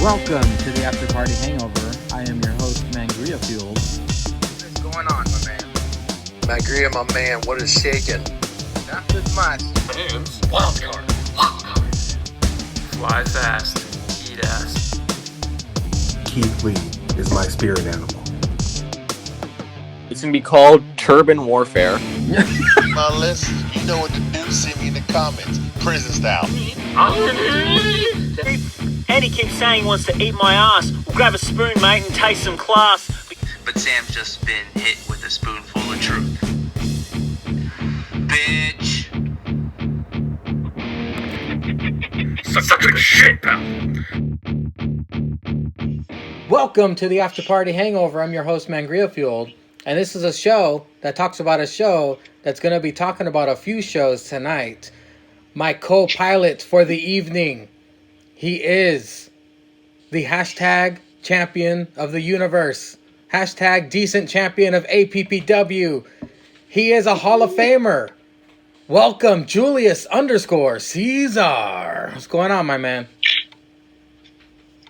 Welcome to the After Party Hangover. I am your host, Mangria Fueled. What's going on, my man? Mangria, my man, what is shaking? Not too much. Hands. Wild card. Fly fast. Eat ass. Keith Lee is my spirit animal. It's going to be called Turban Warfare. Now listen, you know what to do, send me in the comments. Prison style. Andy keeps saying he wants to eat my ass. We'll grab a spoon, mate, and taste some class. But Sam's just been hit with a spoonful of truth. Bitch. Suck a shit, pal. Welcome to the After Party Hangover. I'm your host, Mangria Fueled. And this is a show that talks about a show that's going to be talking about a few shows tonight. My co-pilot for the evening. He is the hashtag champion of the universe. Hashtag decent champion of APPW. He is a Hall of Famer. Welcome, Julius _Caesar. What's going on, my man?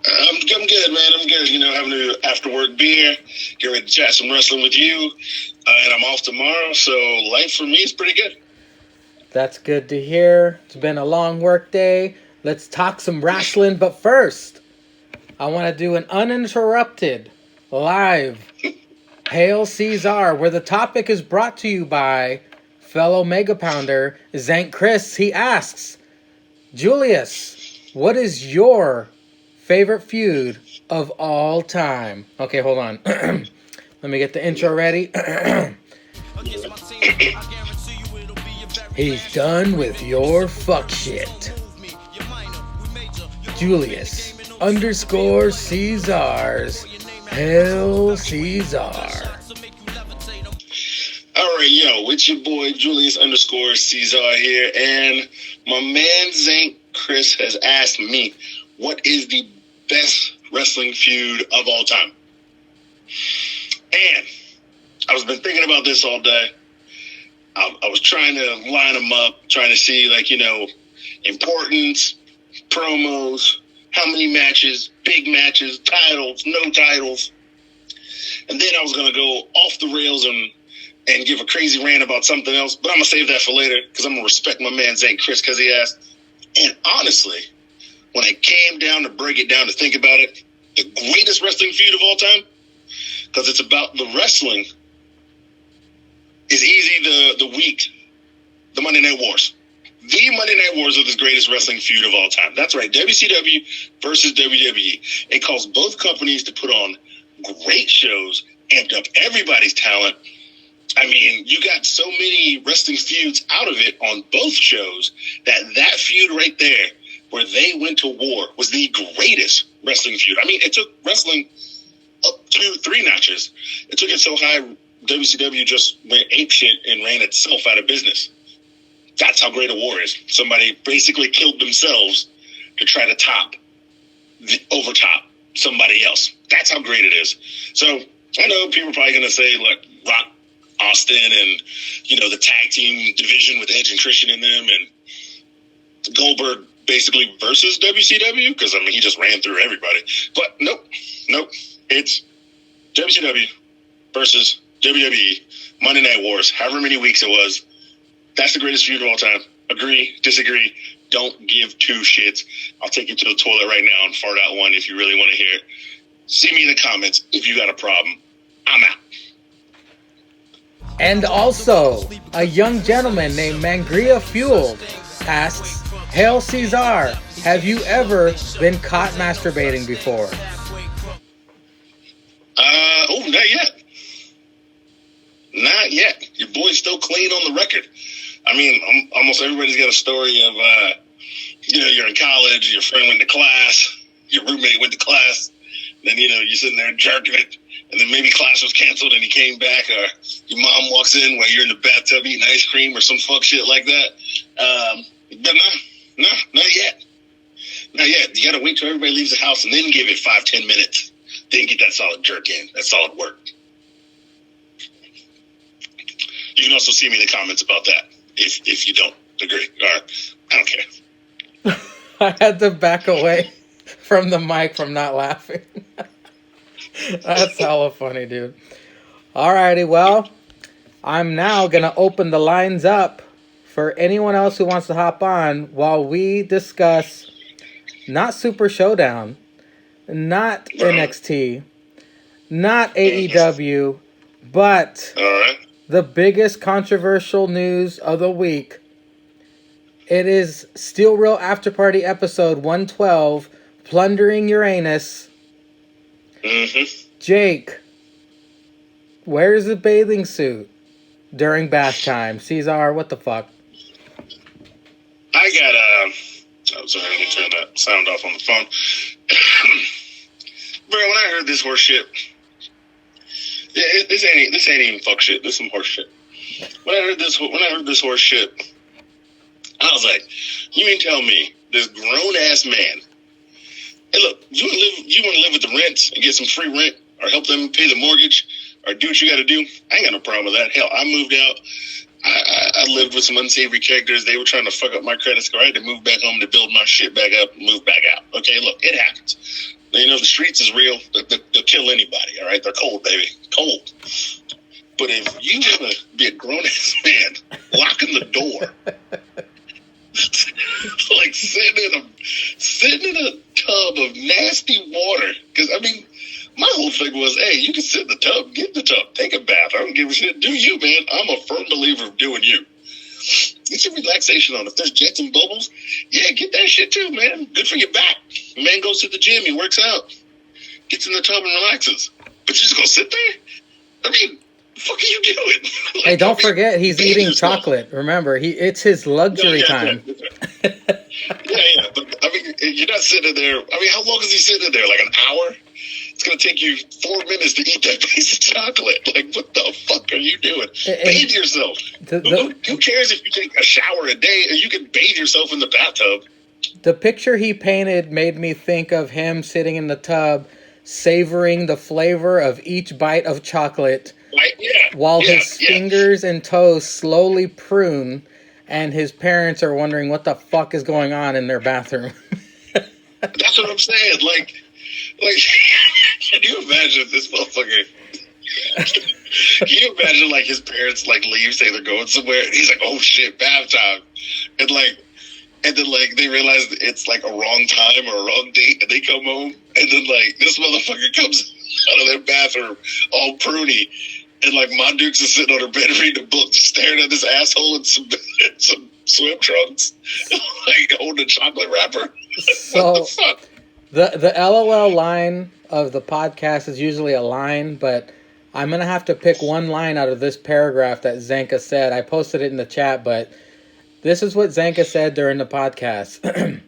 I'm good, man. I'm good. You know, having an after-work beer, get ready to chat some wrestling with you, and I'm off tomorrow, so life for me is pretty good. That's good to hear. It's been a long work day. Let's talk some wrestling, but first, I want to do an uninterrupted, live Hail Ceizar, where the topic is brought to you by fellow Mega Pounder, Zank Chris. He asks, Julius, what is your favorite feud of all time? Okay, hold on. Let me get the intro ready. He's done with your fuck shit. Julius _Caesar's Hail Ceizar. All right, yo, it's your boy Julius _Caesar here, and my man Zank Chris has asked me, what is the best wrestling feud of all time? And I've been thinking about this all day. I was trying to line them up, trying to see, like, you know, importance, promos, how many matches, big matches, titles, no titles. And then I was going to go off the rails and give a crazy rant about something else, but I'm going to save that for later because I'm going to respect my man Zank Chris because he asked. And honestly, when I came down to break it down to think about it, the greatest wrestling feud of all time, because it's about the wrestling, is easy the Monday Night Wars. The Monday Night Wars are the greatest wrestling feud of all time. That's right, WCW versus WWE. It caused both companies to put on great shows, amped up everybody's talent. I mean, you got so many wrestling feuds out of it on both shows that feud right there, where they went to war, was the greatest wrestling feud. I mean, it took wrestling up 2-3 notches. It took it so high, WCW just went apeshit and ran itself out of business. That's how great a war is. Somebody basically killed themselves to try to overtop somebody else. That's how great it is. So I know people are probably going to say, look, Rock Austin and, you know, the tag team division with Edge and Christian in them, and Goldberg basically versus WCW, because, I mean, he just ran through everybody. But nope. It's WCW versus WWE, Monday Night Wars, however many weeks it was. That's the greatest feud of all time. Agree, disagree, don't give two shits. I'll take you to the toilet right now and fart out one if you really want to hear it. See me in the comments if you got a problem. I'm out. And also, a young gentleman named Mangria Fueled asks, Hail Ceizar, have you ever been caught masturbating before? Not yet. Not yet. Your boy's still clean on the record. I mean, almost everybody's got a story of, you know, you're in college, your friend went to class, your roommate went to class, then, you know, you're sitting there jerking it, and then maybe class was canceled and he came back, or your mom walks in while you're in the bathtub eating ice cream or some fuck shit like that. But no, not yet. Not yet. You got to wait till everybody leaves the house and then give it 5-10 minutes. Then get that solid jerk in. That solid work. You can also see me in the comments about that if you don't agree. Or I don't care. I had to back away. from the mic from not laughing. That's hella funny, dude. Alrighty, well, I'm now going to open the lines up for anyone else who wants to hop on while we discuss not Super Showdown, not NXT, not AEW, but the biggest controversial news of the week. It is Steel Real After Party episode 112, Plundering Uranus. Jake, where's the bathing suit during bath time? Ceizar, what the fuck? I got I'm sorry, let me turn that sound off on the phone. Bro, when I heard this horse shit, this ain't even fuck shit. This is some horse shit. When I heard this horse shit, I was like, you mean tell me this grown ass man? Hey, look, you want to live with the rent and get some free rent, or help them pay the mortgage, or do what you got to do? I ain't got no problem with that. Hell, I moved out. I lived with some unsavory characters. They were trying to fuck up my credit score. I had to move back home to build my shit back up and move back out. Okay, look, it happens. You know, the streets is real. They'll kill anybody, all right? They're cold, baby. Cold. But if you want to be a grown-ass man, locking the door, like sitting in a tub of nasty water. Because, I mean, my whole thing was, hey, you can sit in the tub, get in the tub, take a bath. I don't give a shit. Do you, man. I'm a firm believer of doing you. Get your relaxation on. If there's jets and bubbles, yeah, get that shit too, man. Good for your back. The man goes to the gym, he works out, gets in the tub and relaxes. But you're just going to sit there? I mean, the fuck are you doing? Like, Hey, don't forget, he's eating chocolate. Remember, it's his luxury time. Yeah. But, I mean, you're not sitting there. I mean, how long is he sitting there? Like an hour? It's going to take you 4 minutes to eat that piece of chocolate. Like, what the fuck are you doing? Bathe yourself. Who cares if you take a shower a day or you can bathe yourself in the bathtub? The picture he painted made me think of him sitting in the tub, savoring the flavor of each bite of chocolate, while his fingers and toes slowly prune, and his parents are wondering what the fuck is going on in their bathroom. That's what I'm saying. Like, can you imagine this motherfucker? Can you imagine, like, his parents, like, leave, say they're going somewhere, and he's like, oh, shit, bath time. And then, they realize it's, like, a wrong time or a wrong date, and they come home, and then, like, this motherfucker comes out of their bathroom all pruny, and, like, Ma Dukes is sitting on her bed reading a book, just staring at this asshole in some swim trunks, like, holding a chocolate wrapper. So, what the fuck? The LOL line of the podcast is usually a line, but I'm going to have to pick one line out of this paragraph that Zanka said. I posted it in the chat, but this is what Zanka said during the podcast.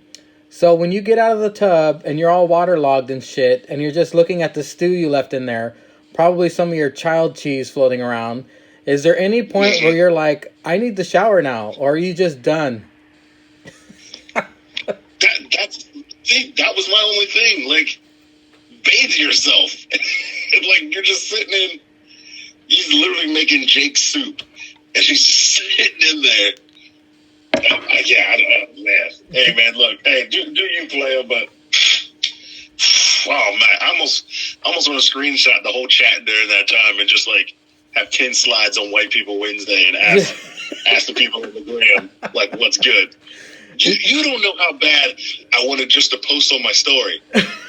So when you get out of the tub and you're all waterlogged and shit, and you're just looking at the stew you left in there, probably some of your child cheese floating around, is there any point where you're like, I need to shower now, or are you just done? That was my only thing. Like, bathe yourself. And, like, you're just sitting in. He's literally making Jake's soup, and she's just sitting in there. I don't know, man. Hey, man, look. Hey, do you play, but oh man, I almost want to screenshot the whole chat during that time and just like have 10 slides on White People Wednesday and ask the people in the gram like, what's good. You don't know how bad I wanted just to post on my story.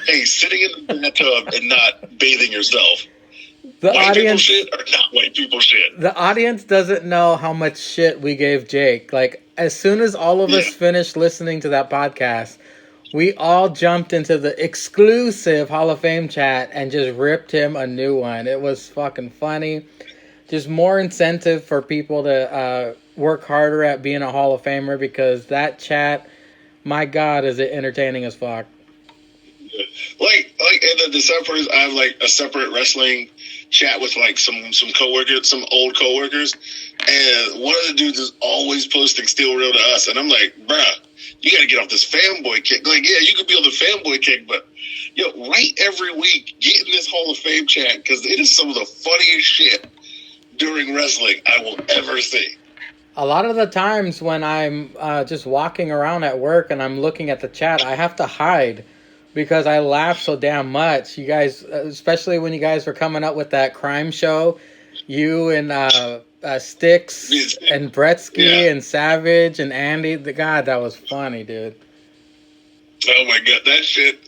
Hey, sitting in the bathtub and not bathing yourself. The white audience, people shit or not white people shit? The audience doesn't know how much shit we gave Jake. Like, as soon as all of us finished listening to that podcast, we all jumped into the exclusive Hall of Fame chat and just ripped him a new one. It was fucking funny. Just more incentive for people to work harder at being a Hall of Famer, because that chat, my God, is it entertaining as fuck. Like, and then the sad part is I have like a separate wrestling chat with like some coworkers, some old coworkers, and one of the dudes is always posting Steel Real to us, and I'm like, bruh, you gotta get off this fanboy kick. Like, yeah, you could be on the fanboy kick, but right every week, get in this Hall of Fame chat, because it is some of the funniest shit during wrestling I will ever see. A lot of the times when I'm just walking around at work and I'm looking at the chat, I have to hide because I laughed so damn much. You guys, especially when you guys were coming up with that crime show, you and Styx and Bretsky and Savage and Andy. God, that was funny, dude. Oh my god, that shit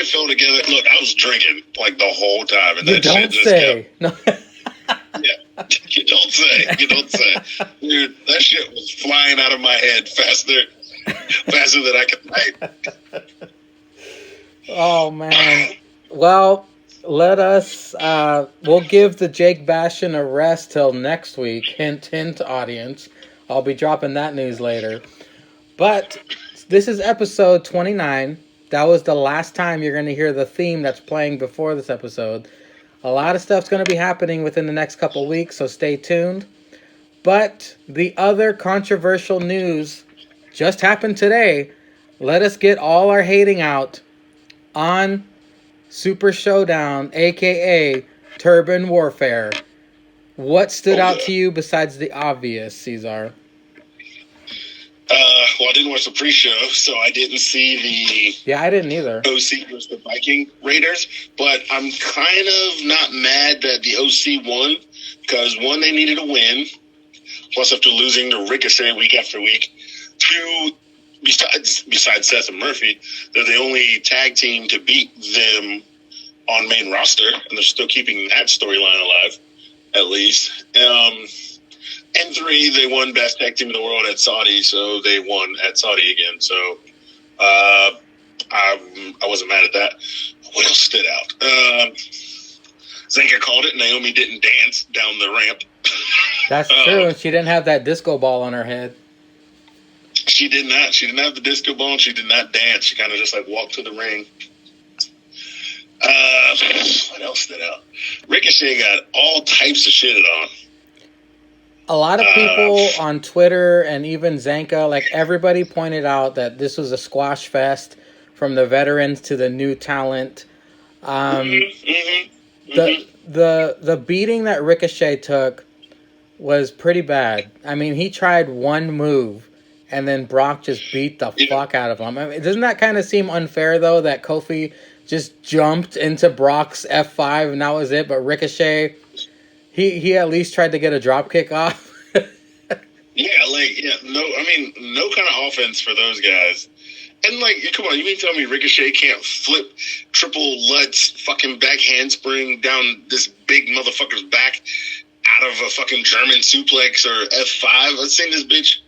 fell together. Look, I was drinking like the whole time, and that shit just kept. No. Yeah, you don't say, dude. That shit was flying out of my head faster than I could type. Oh man. Well, let us. We'll give the Jake Bastion a rest till next week. Hint, hint, audience. I'll be dropping that news later. But this is episode 29. That was the last time you're going to hear the theme that's playing before this episode. A lot of stuff's going to be happening within the next couple weeks, so stay tuned. But the other controversial news just happened today. Let us get all our hating out on Super Showdown, a.k.a. Turban Warfare. What stood out to you besides the obvious, Ceizar? Well, I didn't watch the pre-show, so I didn't see the... Yeah, I didn't either. OC versus the Viking Raiders, but I'm kind of not mad that the OC won, because one, they needed a win, plus after losing to Ricochet week after week. Two, besides Seth and Murphy, they're the only tag team to beat them on main roster, and they're still keeping that storyline alive, at least. And three, they won Best Tag Team in the World at Saudi, so they won at Saudi again. So I wasn't mad at that. What else stood out? Zenka called it. Naomi didn't dance down the ramp. That's true. And she didn't have that disco ball on her head. She did not. She didn't have the disco ball, and she did not dance. She kind of just like walked to the ring. What else stood out? Ricochet got all types of shit on. A lot of people on Twitter and even Zenka, like everybody pointed out that this was a squash fest from the veterans to the new talent. The beating that Ricochet took was pretty bad. I mean, he tried one move and then Brock just beat the fuck out of him. I mean, doesn't that kind of seem unfair though, that Kofi just jumped into Brock's F5 and that was it, but Ricochet... He at least tried to get a drop kick off. No kind of offense for those guys. And like, come on, you mean tell me Ricochet can't flip triple Lutz fucking back handspring down this big motherfucker's back out of a fucking German suplex or F5? I've seen this bitch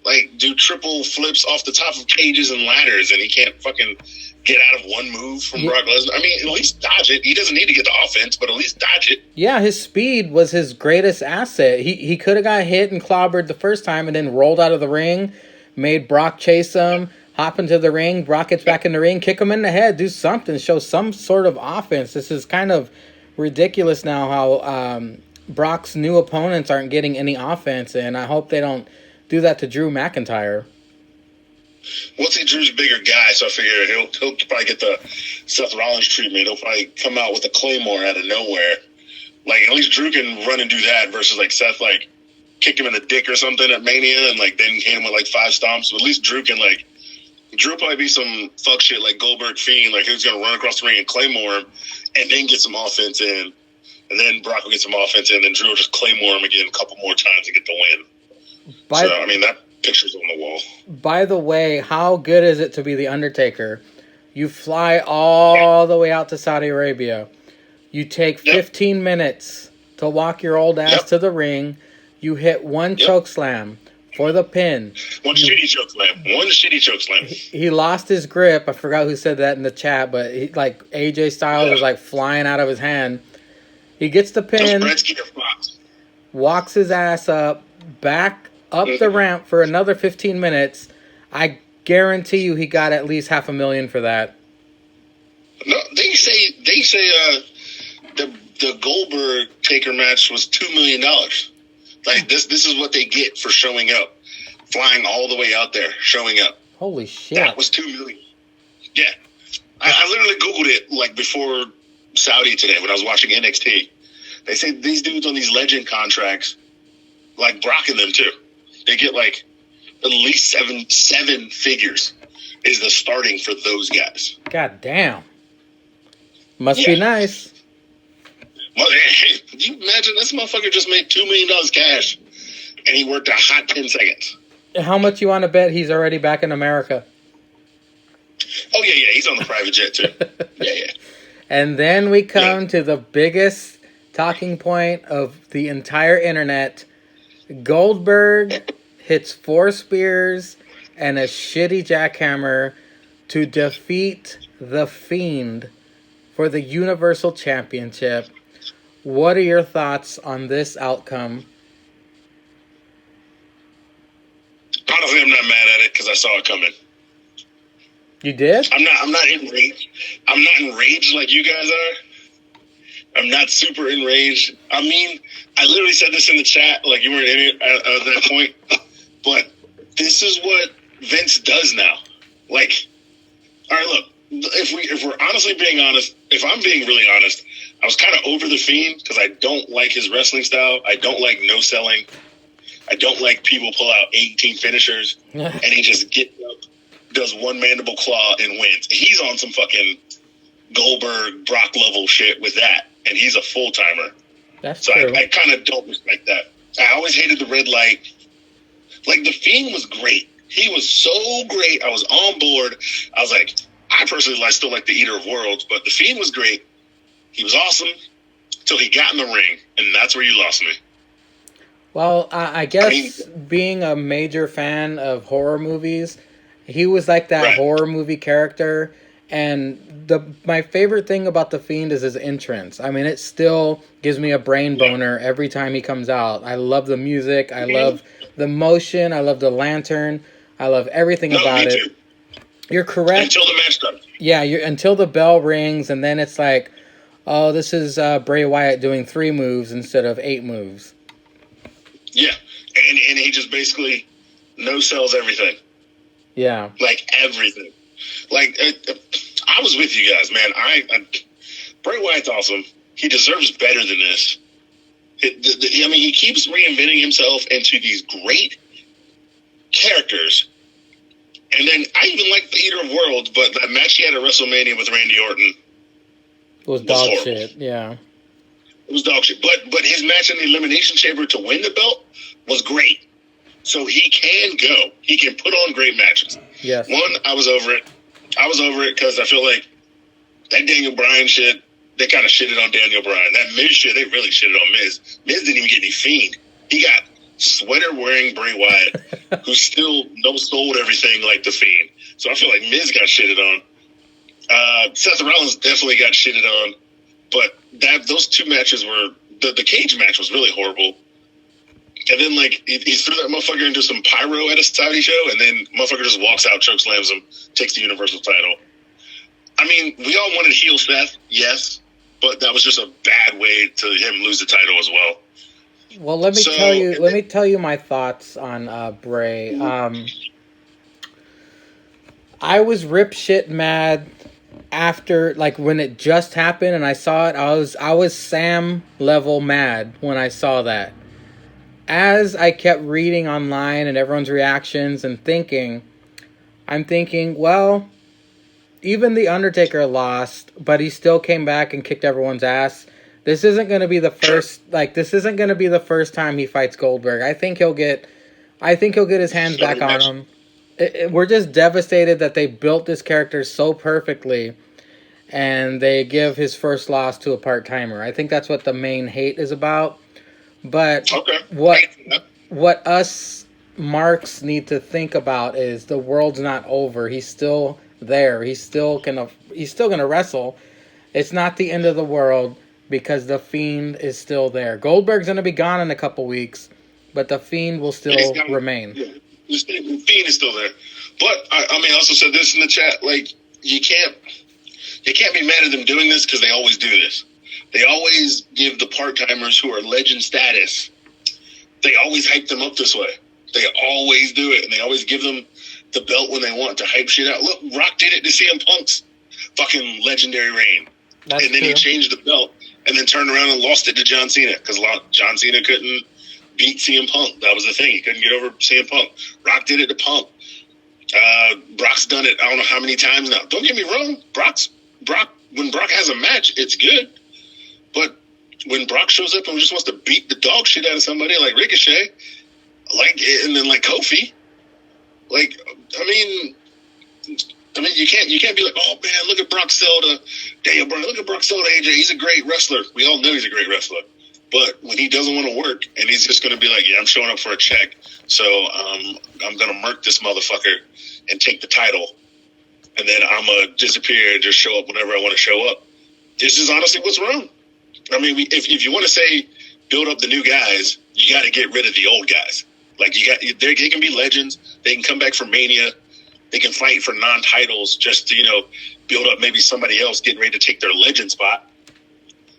like do triple flips off the top of cages and ladders, and he can't fucking get out of one move from Brock Lesnar. I mean, at least dodge it. He doesn't need to get the offense, but at least dodge it. Yeah, his speed was his greatest asset. He could have got hit and clobbered the first time and then rolled out of the ring, made Brock chase him, hop into the ring, Brock gets back in the ring, kick him in the head, do something, show some sort of offense. This is kind of ridiculous now how Brock's new opponents aren't getting any offense, and I hope they don't do that to Drew McIntyre. Well, see, Drew's a bigger guy, so I figure he'll probably get the Seth Rollins treatment. He'll probably come out with a Claymore out of nowhere. Like, at least Drew can run and do that versus, like, Seth, like, kick him in the dick or something at Mania and, like, then hit him with, like, 5 stomps. But at least Drew can, like, Drew will probably be some fuck shit like Goldberg Fiend. Like, he's going to run across the ring and Claymore him and then get some offense in. And then Brock will get some offense in, and then Drew will just Claymore him again a couple more times to get the win. That picture's on the wall. By the way, how good is it to be the Undertaker? You fly all the way out to Saudi Arabia. You take 15 minutes to walk your old ass to the ring. You hit one choke slam for the pin. One shitty choke slam. He lost his grip. I forgot who said that in the chat, but AJ Styles was like flying out of his hand. He gets the pin, walks his ass up, back up the ramp for another 15 minutes. I guarantee you he got at least $500,000 for that. No, they say the Goldberg Taker match was $2 million. Like this is what they get for showing up, flying all the way out there, showing up. Holy shit! That was $2 million. Yeah, I literally Googled it like before Saudi today when I was watching NXT. They say these dudes on these legend contracts, like Brock and them too, they get like at least seven figures is the starting for those guys. God damn. Must be nice. Well, hey, could you imagine this motherfucker just made $2 million cash and he worked a hot 10 seconds? How much you want to bet he's already back in America? Oh, yeah, he's on the private jet, too. Yeah. And then we come to the biggest talking point of the entire internet. Goldberg hits 4 spears and a shitty jackhammer to defeat The Fiend for the Universal Championship. What are your thoughts on this outcome? Honestly, I'm not mad at it because I saw it coming. You did? I'm not enraged. I'm not enraged like you guys are. I'm not super enraged. I mean, I literally said this in the chat, like you weren't in it at that point. But this is what Vince does now. Like, all right, look, if we're honestly being honest, if I'm being really honest, I was kind of over The Fiend because I don't like his wrestling style. I don't like no selling. I don't like people pull out 18 finishers and he just gets up, does one mandible claw and wins. He's on some fucking Goldberg, Brock level shit with that, and he's a full timer. That's so true. I kind of don't respect that. I always hated the red light. Like, The Fiend was great. He was so great. I was on board. I was like, I personally still like the Eater of Worlds, but The Fiend was great. He was awesome until he got in the ring, and that's where you lost me. Well, I guess being a major fan of horror movies, he was like that horror movie character. And my favorite thing about The Fiend is his entrance. I mean, it still gives me a brain boner every time he comes out. I love the music. I love the motion. I love the lantern. I love everything about it. Too. You're correct. Until the match starts. Yeah, until the bell rings, and then it's like, oh, this is Bray Wyatt doing 3 moves instead of 8 moves. Yeah, and he just basically no-sells everything. Yeah. Like, everything. Like, I was with you guys, man. Bray Wyatt's awesome. He deserves better than this. I mean, he keeps reinventing himself into these great characters. And then I even like the Eater of Worlds, but that match he had at WrestleMania with Randy Orton was dog shit. Yeah. It was dog shit. But his match in the Elimination Chamber to win the belt was great. So he can go. He can put on great matches. Yes. One, I was over it. I was over it because I feel like that Daniel Bryan shit, they kind of shitted on Daniel Bryan. That Miz shit, they really shitted on Miz. Miz didn't even get any Fiend. He got sweater-wearing Bray Wyatt, who still no-sold everything like The Fiend. So I feel like Miz got shitted on. Seth Rollins definitely got shitted on. But those 2 matches were... The cage match was really horrible. And then, like, he threw that motherfucker into some pyro at a Saudi show, and then motherfucker just walks out, chokeslams him, takes the Universal title. I mean, we all wanted heel Seth, yes, but that was just a bad way to him lose the title as well. Well, let me tell you my thoughts on Bray. I was rip shit mad after, like, when it just happened and I saw it. I was Sam level mad when I saw that. As I kept reading online and everyone's reactions and I'm thinking, well, even The Undertaker lost, but he still came back and kicked everyone's ass. This isn't going to be the first time he fights Goldberg. I think he'll get his hands back on him. We're just devastated that they built this character so perfectly and they give his first loss to a part-timer. I think that's what the main hate is about. But what us marks need to think about is the world's not over. He's still there. He's still gonna wrestle. It's not the end of the world because the Fiend is still there. Goldberg's gonna be gone in a couple weeks, but the Fiend will still remain. Yeah, the Fiend is still there. But I also said this in the chat. Like, you can't be mad at them doing this because they always do this. They always give the part-timers who are legend status, they always hype them up this way. They always do it, and they always give them the belt when they want to hype shit out. Look, Rock did it to CM Punk's fucking legendary reign. That's and then true. He changed the belt and then turned around and lost it to John Cena because John Cena couldn't beat CM Punk. That was the thing. He couldn't get over CM Punk. Rock did it to Punk. Brock's done it I don't know how many times now. Don't get me wrong. When Brock has a match, it's good. But when Brock shows up and just wants to beat the dog shit out of somebody like Ricochet, and then like Kofi, I mean, you can't be like, oh man, look at Brock sell to Daniel Bryan, look at Brock sell to AJ. He's a great wrestler. We all know he's a great wrestler. But when he doesn't want to work and he's just going to be like, yeah, I'm showing up for a check, so I'm going to murk this motherfucker and take the title, and then I'm going to disappear and just show up whenever I want to show up. This is honestly what's wrong. I mean, if you want to say build up the new guys, you got to get rid of the old guys. They can be legends. They can come back for Mania. They can fight for non-titles just to, build up maybe somebody else getting ready to take their legend spot.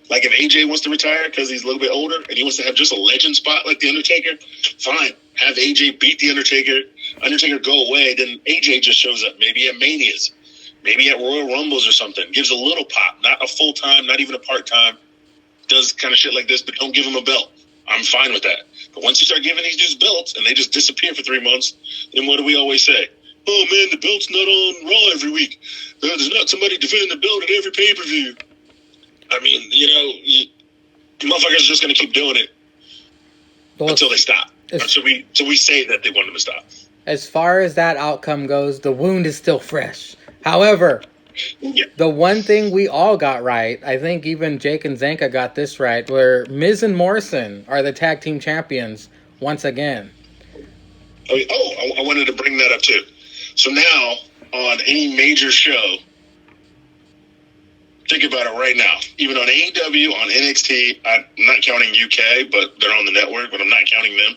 Like if AJ wants to retire because he's a little bit older and he wants to have just a legend spot like The Undertaker, fine. Have AJ beat The Undertaker. Undertaker go away. Then AJ just shows up. Maybe at Manias. Maybe at Royal Rumbles or something. Gives a little pop. Not a full-time, not even a part-time. Does kind of shit like this, but don't give him a belt. I'm fine with that. But once you start giving these dudes belts and they just disappear for 3 months, then what do we always say? Oh, man, the belt's not on Raw every week. There's not somebody defending the belt at every pay-per-view. I mean, motherfuckers are just going to keep doing it until they stop. Until we say that they want them to stop. As far as that outcome goes, the wound is still fresh. However, the one thing we all got right, I think even Jake and Zanka got this right, where Miz and Morrison are the tag team champions once again. I wanted to bring that up too. So now, on any major show, think about it right now. Even on AEW, on NXT, I'm not counting UK, but they're on the network, but I'm not counting them.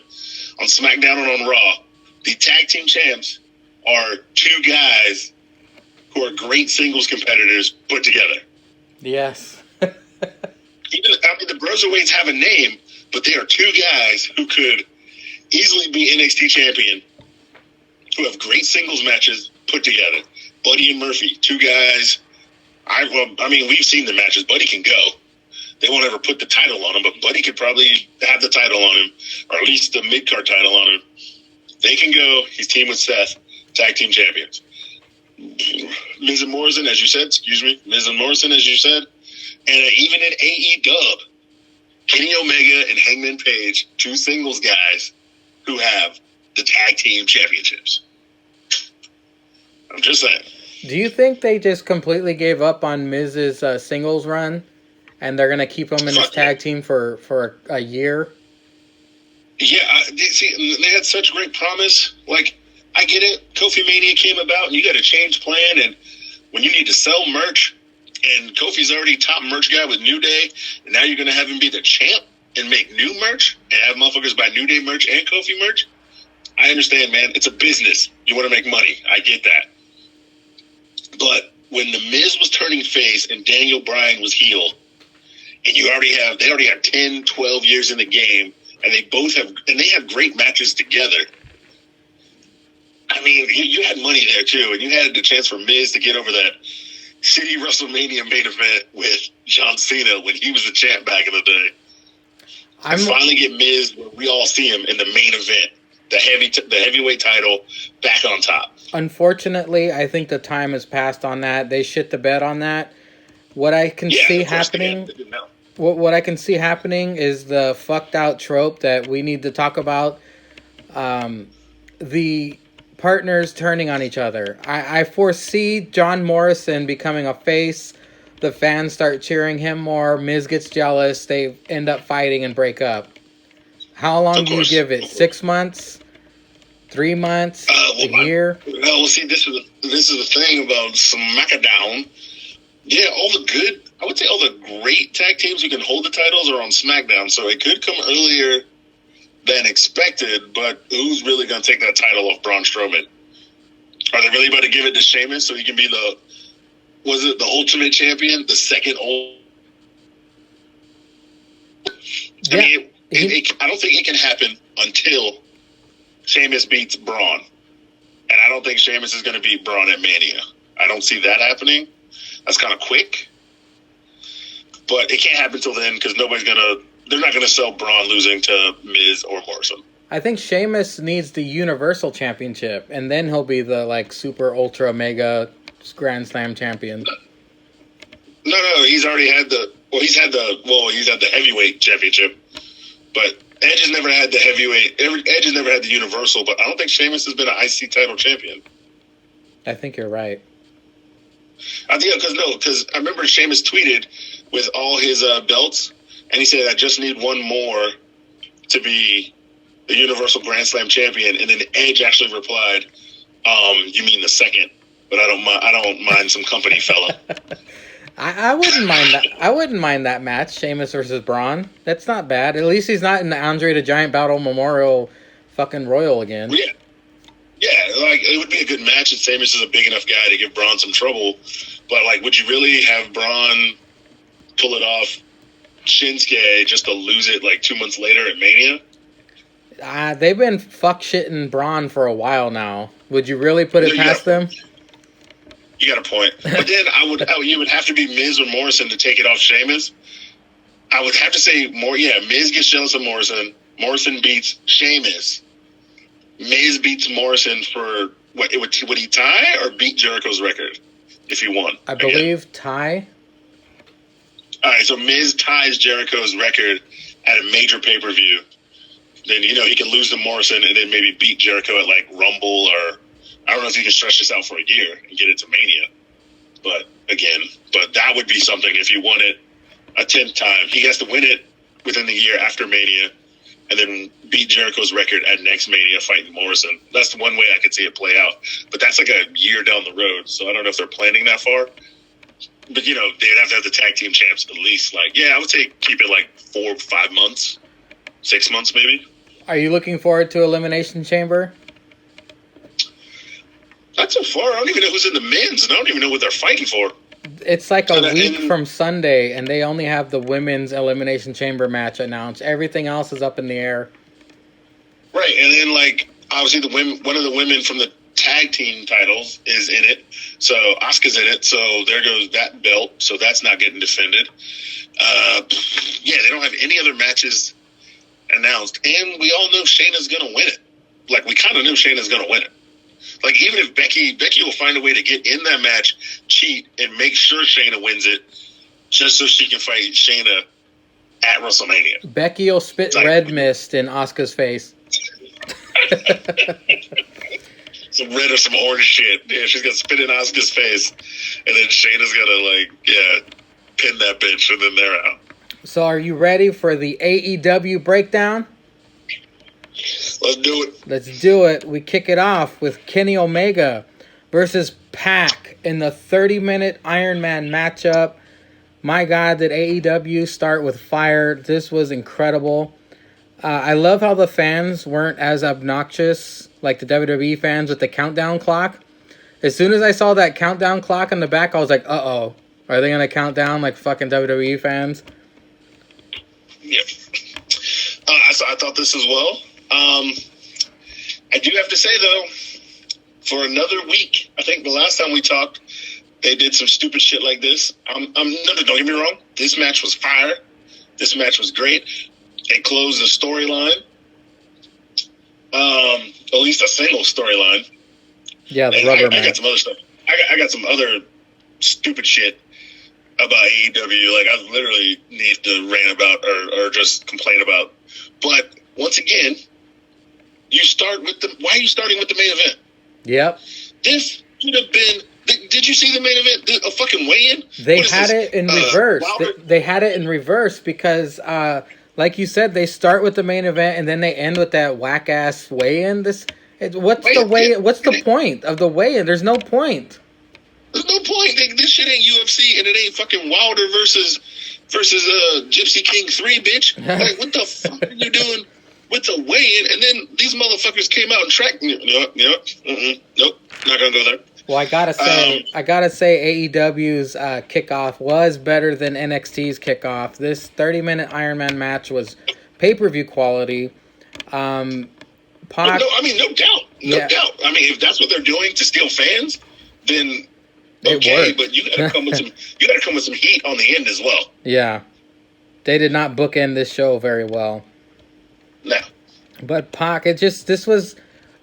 On SmackDown and on Raw, the tag team champs are 2 guys who are great singles competitors put together. Yes. The Broserweights have a name, but they are 2 guys who could easily be NXT champion, who have great singles matches put together. Buddy and Murphy, 2 guys. We've seen the matches. Buddy can go. They won't ever put the title on him, but Buddy could probably have the title on him, or at least the mid-card title on him. They can go. He's teamed with Seth, tag team champions. Miz and Morrison, as you said, and even in AEW, Kenny Omega and Hangman Page, 2 singles guys who have the tag team championships. I'm just saying. Do you think they just completely gave up on Miz's singles run, and they're going to keep him in his tag team for a year? Yeah, they had such great promise. I get it. Kofi Mania came about, and you got to change plan. And when you need to sell merch, and Kofi's already top merch guy with New Day, and now you're going to have him be the champ and make new merch and have motherfuckers buy New Day merch and Kofi merch. I understand, man. It's a business. You want to make money. I get that. But when The Miz was turning face and Daniel Bryan was heel, and they already have 10, 12 years in the game, and they have great matches together. I mean, you had money there too, and you had the chance for Miz to get over that City WrestleMania main event with John Cena when he was the champ back in the day. And finally get Miz where we all see him in the main event, the heavyweight title back on top. Unfortunately, I think the time has passed on that. They shit the bed on that. What I can see happening, what I can see happening is the fucked out trope that we need to talk about. The partners turning on each other. I foresee John Morrison becoming a face. The fans start cheering him more. Miz gets jealous. They end up fighting and break up. How long do you give it? 6 months? 3 months? A year? Well, see, this is the thing about SmackDown. Yeah, I would say all the great tag teams who can hold the titles are on SmackDown, so it could come earlier than expected, but who's really going to take that title off Braun Strowman? Are they really about to give it to Sheamus so he can be the Ultimate Champion, the second old? I don't think it can happen until Sheamus beats Braun. And I don't think Sheamus is going to beat Braun at Mania. I don't see that happening. That's kind of quick. But it can't happen until then because they're not going to sell Braun losing to Miz or Morrison. I think Sheamus needs the Universal Championship, and then he'll be the like super ultra mega Grand Slam champion. No, he's already had he's had the heavyweight championship, but Edge has never had the heavyweight. Edge has never had the Universal, but I don't think Sheamus has been an IC title champion. I think you're right. I think because I remember Sheamus tweeted with all his belts, and he said, "I just need one more to be the Universal Grand Slam champion." And then Edge actually replied, "You mean the second? But I don't mind some company, fella." I wouldn't mind that. I wouldn't mind that match, Sheamus versus Braun. That's not bad. At least he's not in the Andre the Giant Battle Memorial fucking Royal again. Yeah, like it would be a good match, and Sheamus is a big enough guy to give Braun some trouble. But like, would you really have Braun pull it off Shinsuke just to lose it like 2 months later at Mania? They've been fuck shitting Braun for a while now. Would you really put it past them? You got a point. But then you would have to be Miz or Morrison to take it off Sheamus. I would have to say Miz gets jealous of Morrison. Morrison beats Sheamus. Miz beats Morrison for what? Would he tie or beat Jericho's record if he won? I believe tie. All right, so Miz ties Jericho's record at a major pay-per-view. Then he can lose to Morrison and then maybe beat Jericho at like Rumble, or I don't know if he can stretch this out for a year and get it to Mania. But that would be something if he won it a 10th time. He has to win it within the year after Mania and then beat Jericho's record at next Mania fighting Morrison. That's the one way I could see it play out. But that's like a year down the road, so I don't know if they're planning that far. But, they'd have to have the tag team champs at least. I would say keep it like 4 or 5 months. 6 months maybe. Are you looking forward to Elimination Chamber? Not so far. I don't even know who's in the men's, and I don't even know what they're fighting for. It's like a week from Sunday, and they only have the women's Elimination Chamber match announced. Everything else is up in the air. Right, and then obviously one of the women from the tag team titles is in it, so Asuka's in it. So there goes that belt. So that's not getting defended. They don't have any other matches announced, and we all know Shayna's gonna win it. We kind of knew Shayna's gonna win it. Even if Becky will find a way to get in that match, cheat, and make sure Shayna wins it, just so she can fight Shayna at WrestleMania. Becky will spit red mist in Asuka's face. Some red or some orange shit. Yeah, she's gonna spit in Asuka's face, and then Shayna's gonna pin that bitch, and then they're out. So are you ready for the AEW breakdown? Let's do it. Let's do it. We kick it off with Kenny Omega versus Pac in the 30-minute Iron Man matchup. My God, did AEW start with fire. This was incredible. I love how the fans weren't as obnoxious like the WWE fans with the countdown clock. As soon as I saw that countdown clock in the back, I was like, uh-oh. Are they going to count down like fucking WWE fans? Yep. I thought this as well. I do have to say, though, for another week, I think the last time we talked, they did some stupid shit like this. Don't get me wrong. This match was fire. This match was great. It closed the storyline. At least a single storyline. Yeah, the rubber match. I got some other stuff. I got some other stupid shit about AEW. I literally need to rant about or just complain about. But once again, why are you starting with the main event? Yep. This should have been. Did you see the main event? A fucking weigh-in? They had it in reverse. They had it in reverse because, like you said, they start with the main event and then they end with that whack-ass weigh-in. What's the point of the weigh-in? There's no point. There's no point. This shit ain't UFC and it ain't fucking Wilder versus Gypsy King 3, bitch. What the fuck are you doing with the weigh-in? And then these motherfuckers came out and tracked me. Nope, not gonna go there. Well, I gotta say, AEW's kickoff was better than NXT's kickoff. This 30-minute Iron Man match was pay-per-view quality. No doubt. No doubt. I mean, if that's what they're doing to steal fans, then okay. But you gotta come with some heat on the end as well. Yeah, they did not bookend this show very well. No. But Pac, this was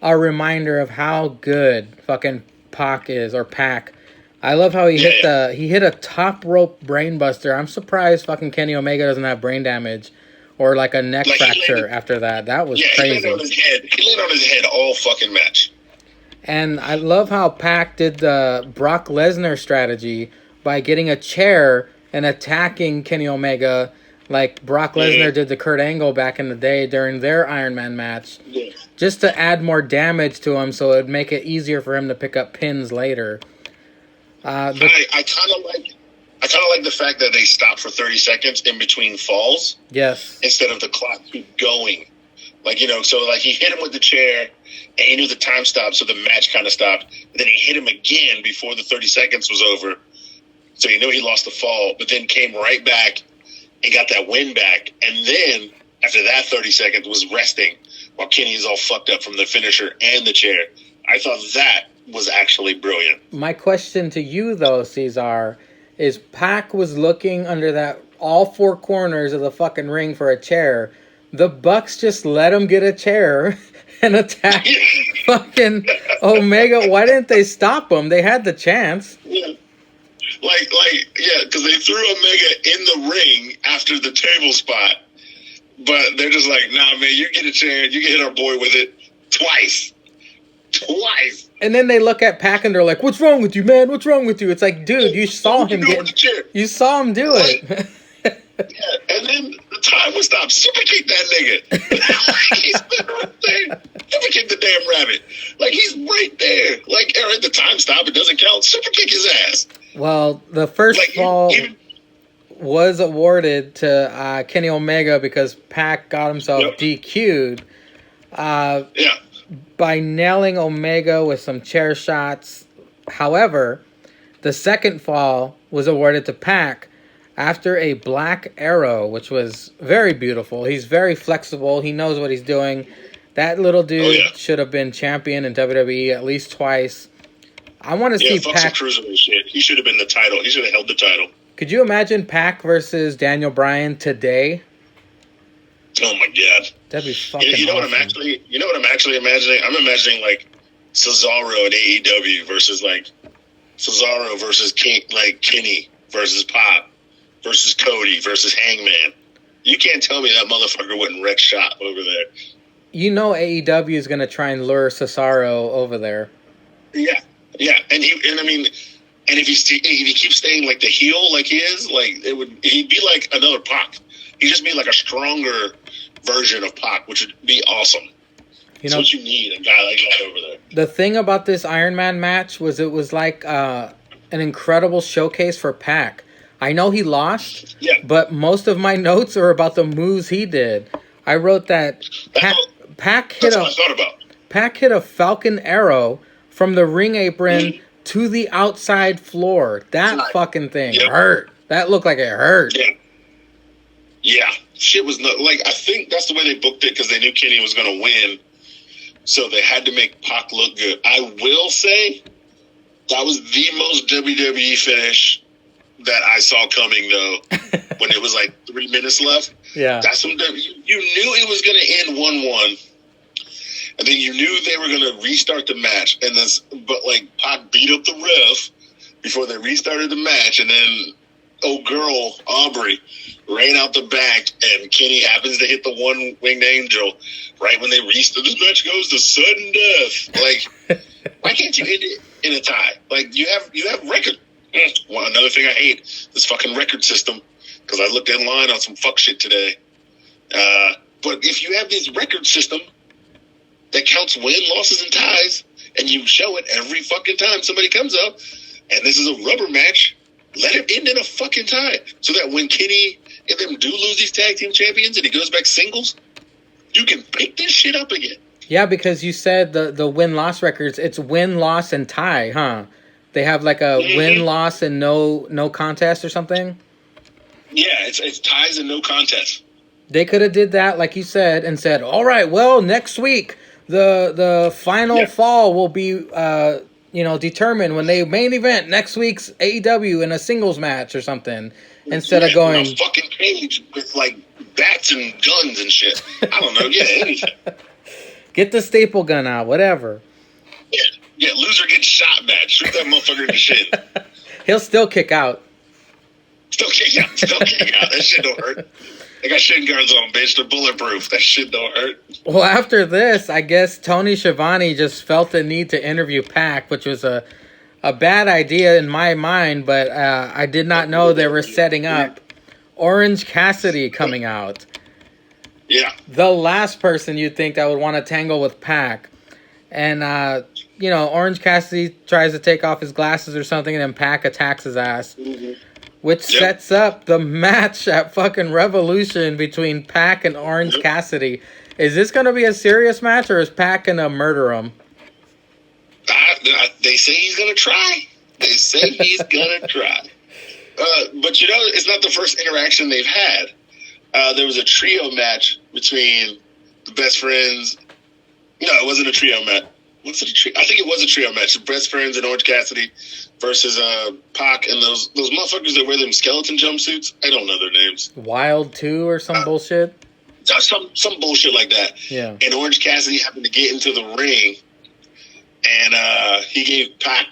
a reminder of how good fucking Pac is, or Pac. I love how he hit a top rope brainbuster. I'm surprised fucking Kenny Omega doesn't have brain damage or like a neck fracture after that. That was crazy. He laid on his head. He laid on his head all fucking match. And I love how Pac did the Brock Lesnar strategy by getting a chair and attacking Kenny Omega like Brock Lesnar did to Kurt Angle back in the day during their Iron Man match. Yeah. Just to add more damage to him so it would make it easier for him to pick up pins later. I kind of like the fact that they stopped for 30 seconds in between falls. Yes. Instead of the clock keep going. Like, so like he hit him with the chair and he knew the time stopped, so the match kind of stopped. Then he hit him again before the 30 seconds was over. So he knew he lost the fall, but then came right back and got that win back. And then after that 30 seconds was resting while Kenny's all fucked up from the finisher and the chair. I thought that was actually brilliant. My question to you, though, Ceizar, is Pac was looking under all four corners of the fucking ring for a chair. The Bucks just let him get a chair and attack fucking Omega. Why didn't they stop him? They had the chance. Yeah. Because they threw Omega in the ring after the table spot. But they're just like, nah, man, you get a chair. You can hit our boy with it twice. And then they look at Pac and they're like, "What's wrong with you, man? What's wrong with you?" It's like, dude, you saw him do it. Yeah, and then the time was stopped. Super kick that nigga. He's been right there. Super kick the damn rabbit. Like, he's right there. Like, all right, the time stop, it doesn't count. Super kick his ass. Well, the first fall was awarded to Kenny Omega because Pac got himself DQ'd. By nailing Omega with some chair shots. However, the second fall was awarded to Pac after a black arrow, which was very beautiful. He's very flexible. He knows what he's doing. That little dude should have been champion in WWE at least twice. I want to see Pac. Cruiserweight shit. He should have been the title. He should have held the title. Could you imagine Pac versus Daniel Bryan today? Oh my god. That'd be fucking awesome. what I'm actually imagining? I'm imagining like Cesaro at AEW versus like Cesaro versus Kenny versus Pop versus Cody versus Hangman. You can't tell me that motherfucker wouldn't wreck shop over there. You know AEW is going to try and lure Cesaro over there. Yeah. And if he keeps staying like the heel like he is, like he'd be like another Pac. He'd just be like a stronger version of Pac, which would be awesome. That's what you need, a guy like that over there. The thing about this Iron Man match was it was like an incredible showcase for Pac. I know he lost, but most of my notes are about the moves he did. I wrote that Pac hit a Falcon Arrow from the ring apron to the outside floor. That fucking thing hurt. That looked like it hurt. Yeah. Shit was not like, I think that's the way they booked it because they knew Kenny was going to win. So they had to make Pac look good. I will say that was the most WWE finish that I saw coming, though, when it was like 3 minutes left. Yeah. That's when you knew it was going to end 1-1. And then you knew they were going to restart the match. But Pac beat up the ref before they restarted the match. And then old girl, Aubrey, ran out the back, and Kenny happens to hit the one-winged angel right when they restart. This match goes to sudden death. Like, why can't you end it in a tie? Like, you have record. Well, another thing I hate, this fucking record system, because I looked in line on some fuck shit today. But if you have this record system that counts win, losses, and ties, and you show it every fucking time somebody comes up, and this is a rubber match, let it end in a fucking tie. So that when Kenny and them do lose these tag team champions and he goes back singles, you can pick this shit up again. Yeah, because you said the win-loss records, it's win-loss and tie, huh? They have like a win-loss and no contest or something? Yeah, it's ties and no contest. They could have did that, like you said, and said, all right, well, next week, the final fall will be determined when they main event next week's AEW in a singles match or something. Instead of going on a fucking page with like bats and guns and shit. I don't know. Yeah, anything. Get the staple gun out, whatever. Yeah, loser gets shot match. Shoot that motherfucker in the shin. He'll still kick out. Still kick out. That shit don't hurt. They got shin guards on, bitch. They're bulletproof. That shit don't hurt. Well, after this, I guess Tony Schiavone just felt the need to interview Pac, which was a bad idea in my mind, but I did not know they were setting up Orange Cassidy coming out. Yeah. The last person you'd think that would want to tangle with Pac. And, Orange Cassidy tries to take off his glasses or something, and then Pac attacks his ass. Which sets up the match at fucking Revolution between Pac and Orange Cassidy. Is this going to be a serious match, or is Pac going to murder him? They say he's going to try. But, it's not the first interaction they've had. There was a trio match between the Best Friends. No, it wasn't a trio match. I think it was a trio match. The Best Friends and Orange Cassidy versus Pac and those motherfuckers that wear them skeleton jumpsuits. I don't know their names. Wild 2 or some bullshit? Some bullshit like that. Yeah. And Orange Cassidy happened to get into the ring, and he gave Pac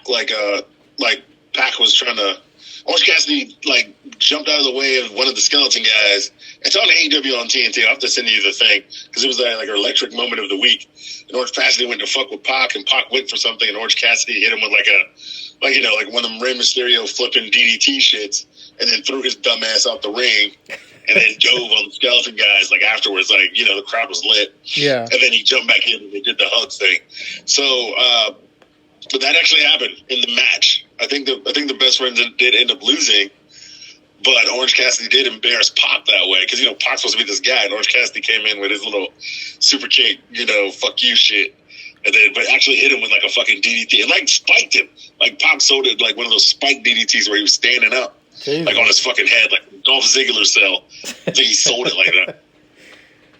Pac was trying to. Orange Cassidy jumped out of the way of one of the skeleton guys. It's on AEW on TNT. I'll have to send you the thing because it was an electric moment of the week. And Orange Cassidy went to fuck with Pac, and Pac went for something, and Orange Cassidy hit him with one of them Rey Mysterio flipping DDT shits, and then threw his dumb ass out the ring, and then dove on the skeleton guys afterwards. The crowd was lit. Yeah. And then he jumped back in and they did the hug thing. So, but that actually happened in the match. I think the Best Friends did end up losing, but Orange Cassidy did embarrass Pac that way because Pac's supposed to be this guy, and Orange Cassidy came in with his little super kick, fuck you shit, and then but actually hit him with a fucking DDT and spiked him. Pac sold it one of those spiked DDTs where he was standing up on his fucking head like Dolph Ziggler cell. I think he sold it like that.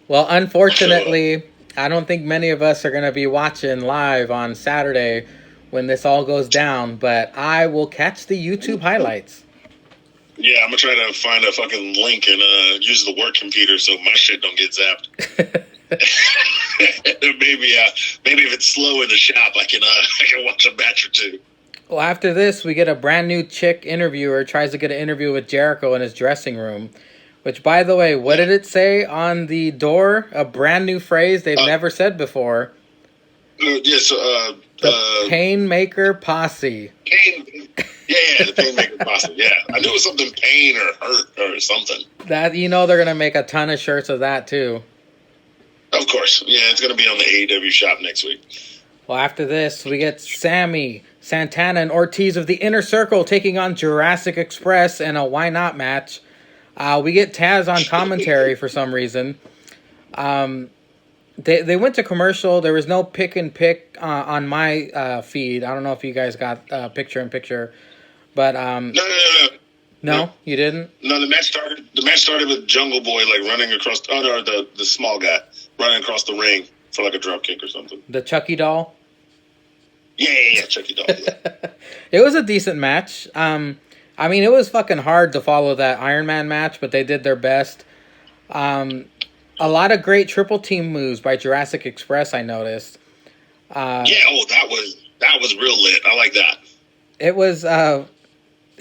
Well, unfortunately, I don't think many of us are going to be watching live on Saturday when this all goes down, but I will catch the YouTube highlights. Yeah, I'm going to try to find a fucking link and use the work computer so my shit don't get zapped. Maybe if it's slow in the shop, I can watch a match or two. Well, after this, we get a brand new chick interviewer tries to get an interview with Jericho in his dressing room. Which, by the way, what did it say on the door? A brand new phrase they've never said before. The Painmaker Posse. The Painmaker Posse. Yeah, I knew it was something pain or hurt or something. That they're gonna make a ton of shirts of that too. Of course, yeah, it's gonna be on the AEW shop next week. Well, after this, we get Sammy, Santana, and Ortiz of the Inner Circle taking on Jurassic Express in a Why Not match. We get Taz on commentary for some reason. They went to commercial. There was no pick and pick on my feed. I don't know if you guys got picture in picture, but no, you didn't. No, the match started with Jungle Boy running across. Oh no, the small guy running across the ring for a drop kick or something. The Chucky doll. Yeah, Chucky doll. Yeah. It was a decent match. It was fucking hard to follow that Iron Man match, but they did their best. A lot of great triple team moves by Jurassic Express, I noticed. That was real lit. I like that. It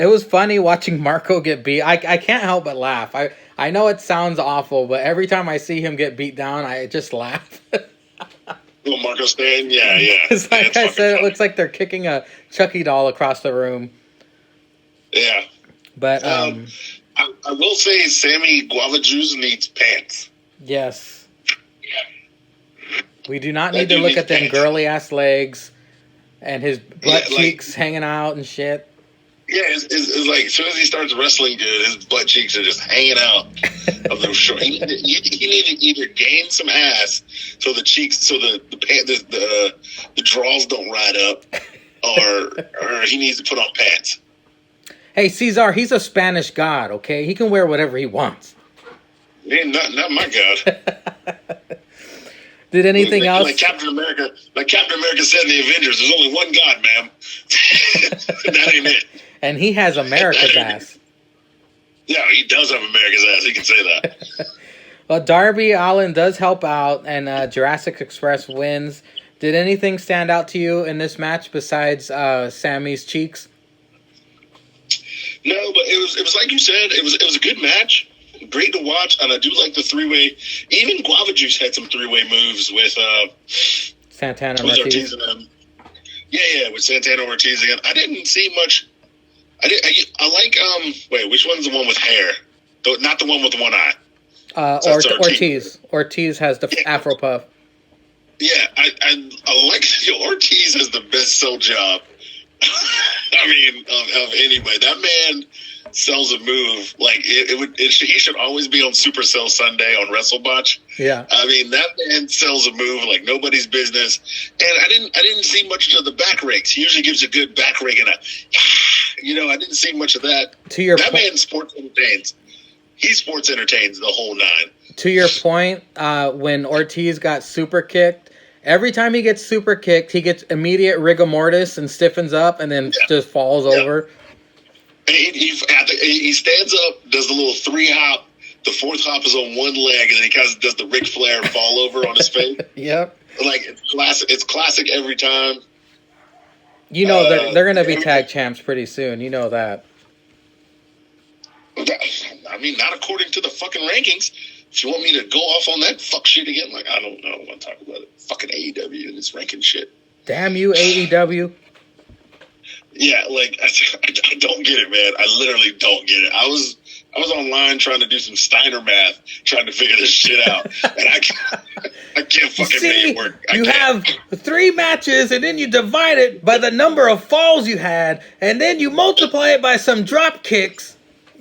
was funny watching Marco get beat. I can't help but laugh. I know it sounds awful, but every time I see him get beat down, I just laugh. Little Marco stand? Yeah. It's like I said, it looks like they're kicking a Chucky doll across the room. Yeah. But I will say Sammy Guava Juice needs pants. Yes. We do not need to look at them girly ass legs and his butt cheeks hanging out and shit. Yeah, it's like as soon as he starts wrestling good, his butt cheeks are just hanging out of those shorts. He needs to either gain some ass so the cheeks, so the draws don't ride up, or he needs to put on pants. Hey, Caesar, he's a Spanish god, okay? He can wear whatever he wants. Man, not my god. Did anything else? Like Captain America said in the Avengers, there's only one god, ma'am. That ain't it. And he has America's ass. Yeah, he does have America's ass. He can say that. Well, Darby Allin does help out, and Jurassic Express wins. Did anything stand out to you in this match besides Sammy's cheeks? No, but it was like you said. It was a good match, great to watch, and I do like the 3-way. Even Guava Juice had some 3-way moves with Santana with Ortiz. Ortiz and them. Yeah, with Santana Ortiz again. I didn't see much. I like Wait, which one's the one with hair? Not the one with one eye. Ortiz. Ortiz has the Afro puff. Yeah, I like Ortiz has the best sell job. I mean, of anybody. That man sells a move like he should always be on Supercell Sunday on WrestleBotch. Yeah, I mean that man sells a move like nobody's business. And I didn't see much of the back rakes. He usually gives a good back rake and I didn't see much of that. To your that man sports entertains. He sports entertains the whole nine. To your point, when Ortiz got super kicked, every time he gets super kicked, he gets immediate rigor mortis and stiffens up and then just falls over. And he stands up, does the little 3-hop. The 4th hop is on one leg, and then he kind of does the Ric Flair fall over on his face. Yep. Like, it's classic. It's classic every time. You know they're going to be tag champs pretty soon. You know that. I mean, not according to the fucking rankings. If you want me to go off on that fuck shit again, like, I don't want to talk about it. Fucking AEW and this ranking shit. Damn you, AEW. Yeah, like, I don't get it, man. I literally don't get it. I was online trying to do some Steiner math, trying to figure this shit out, and I can't fucking make it work. You have 3 matches, and then you divide it by the number of falls you had, and then you multiply it by some drop kicks.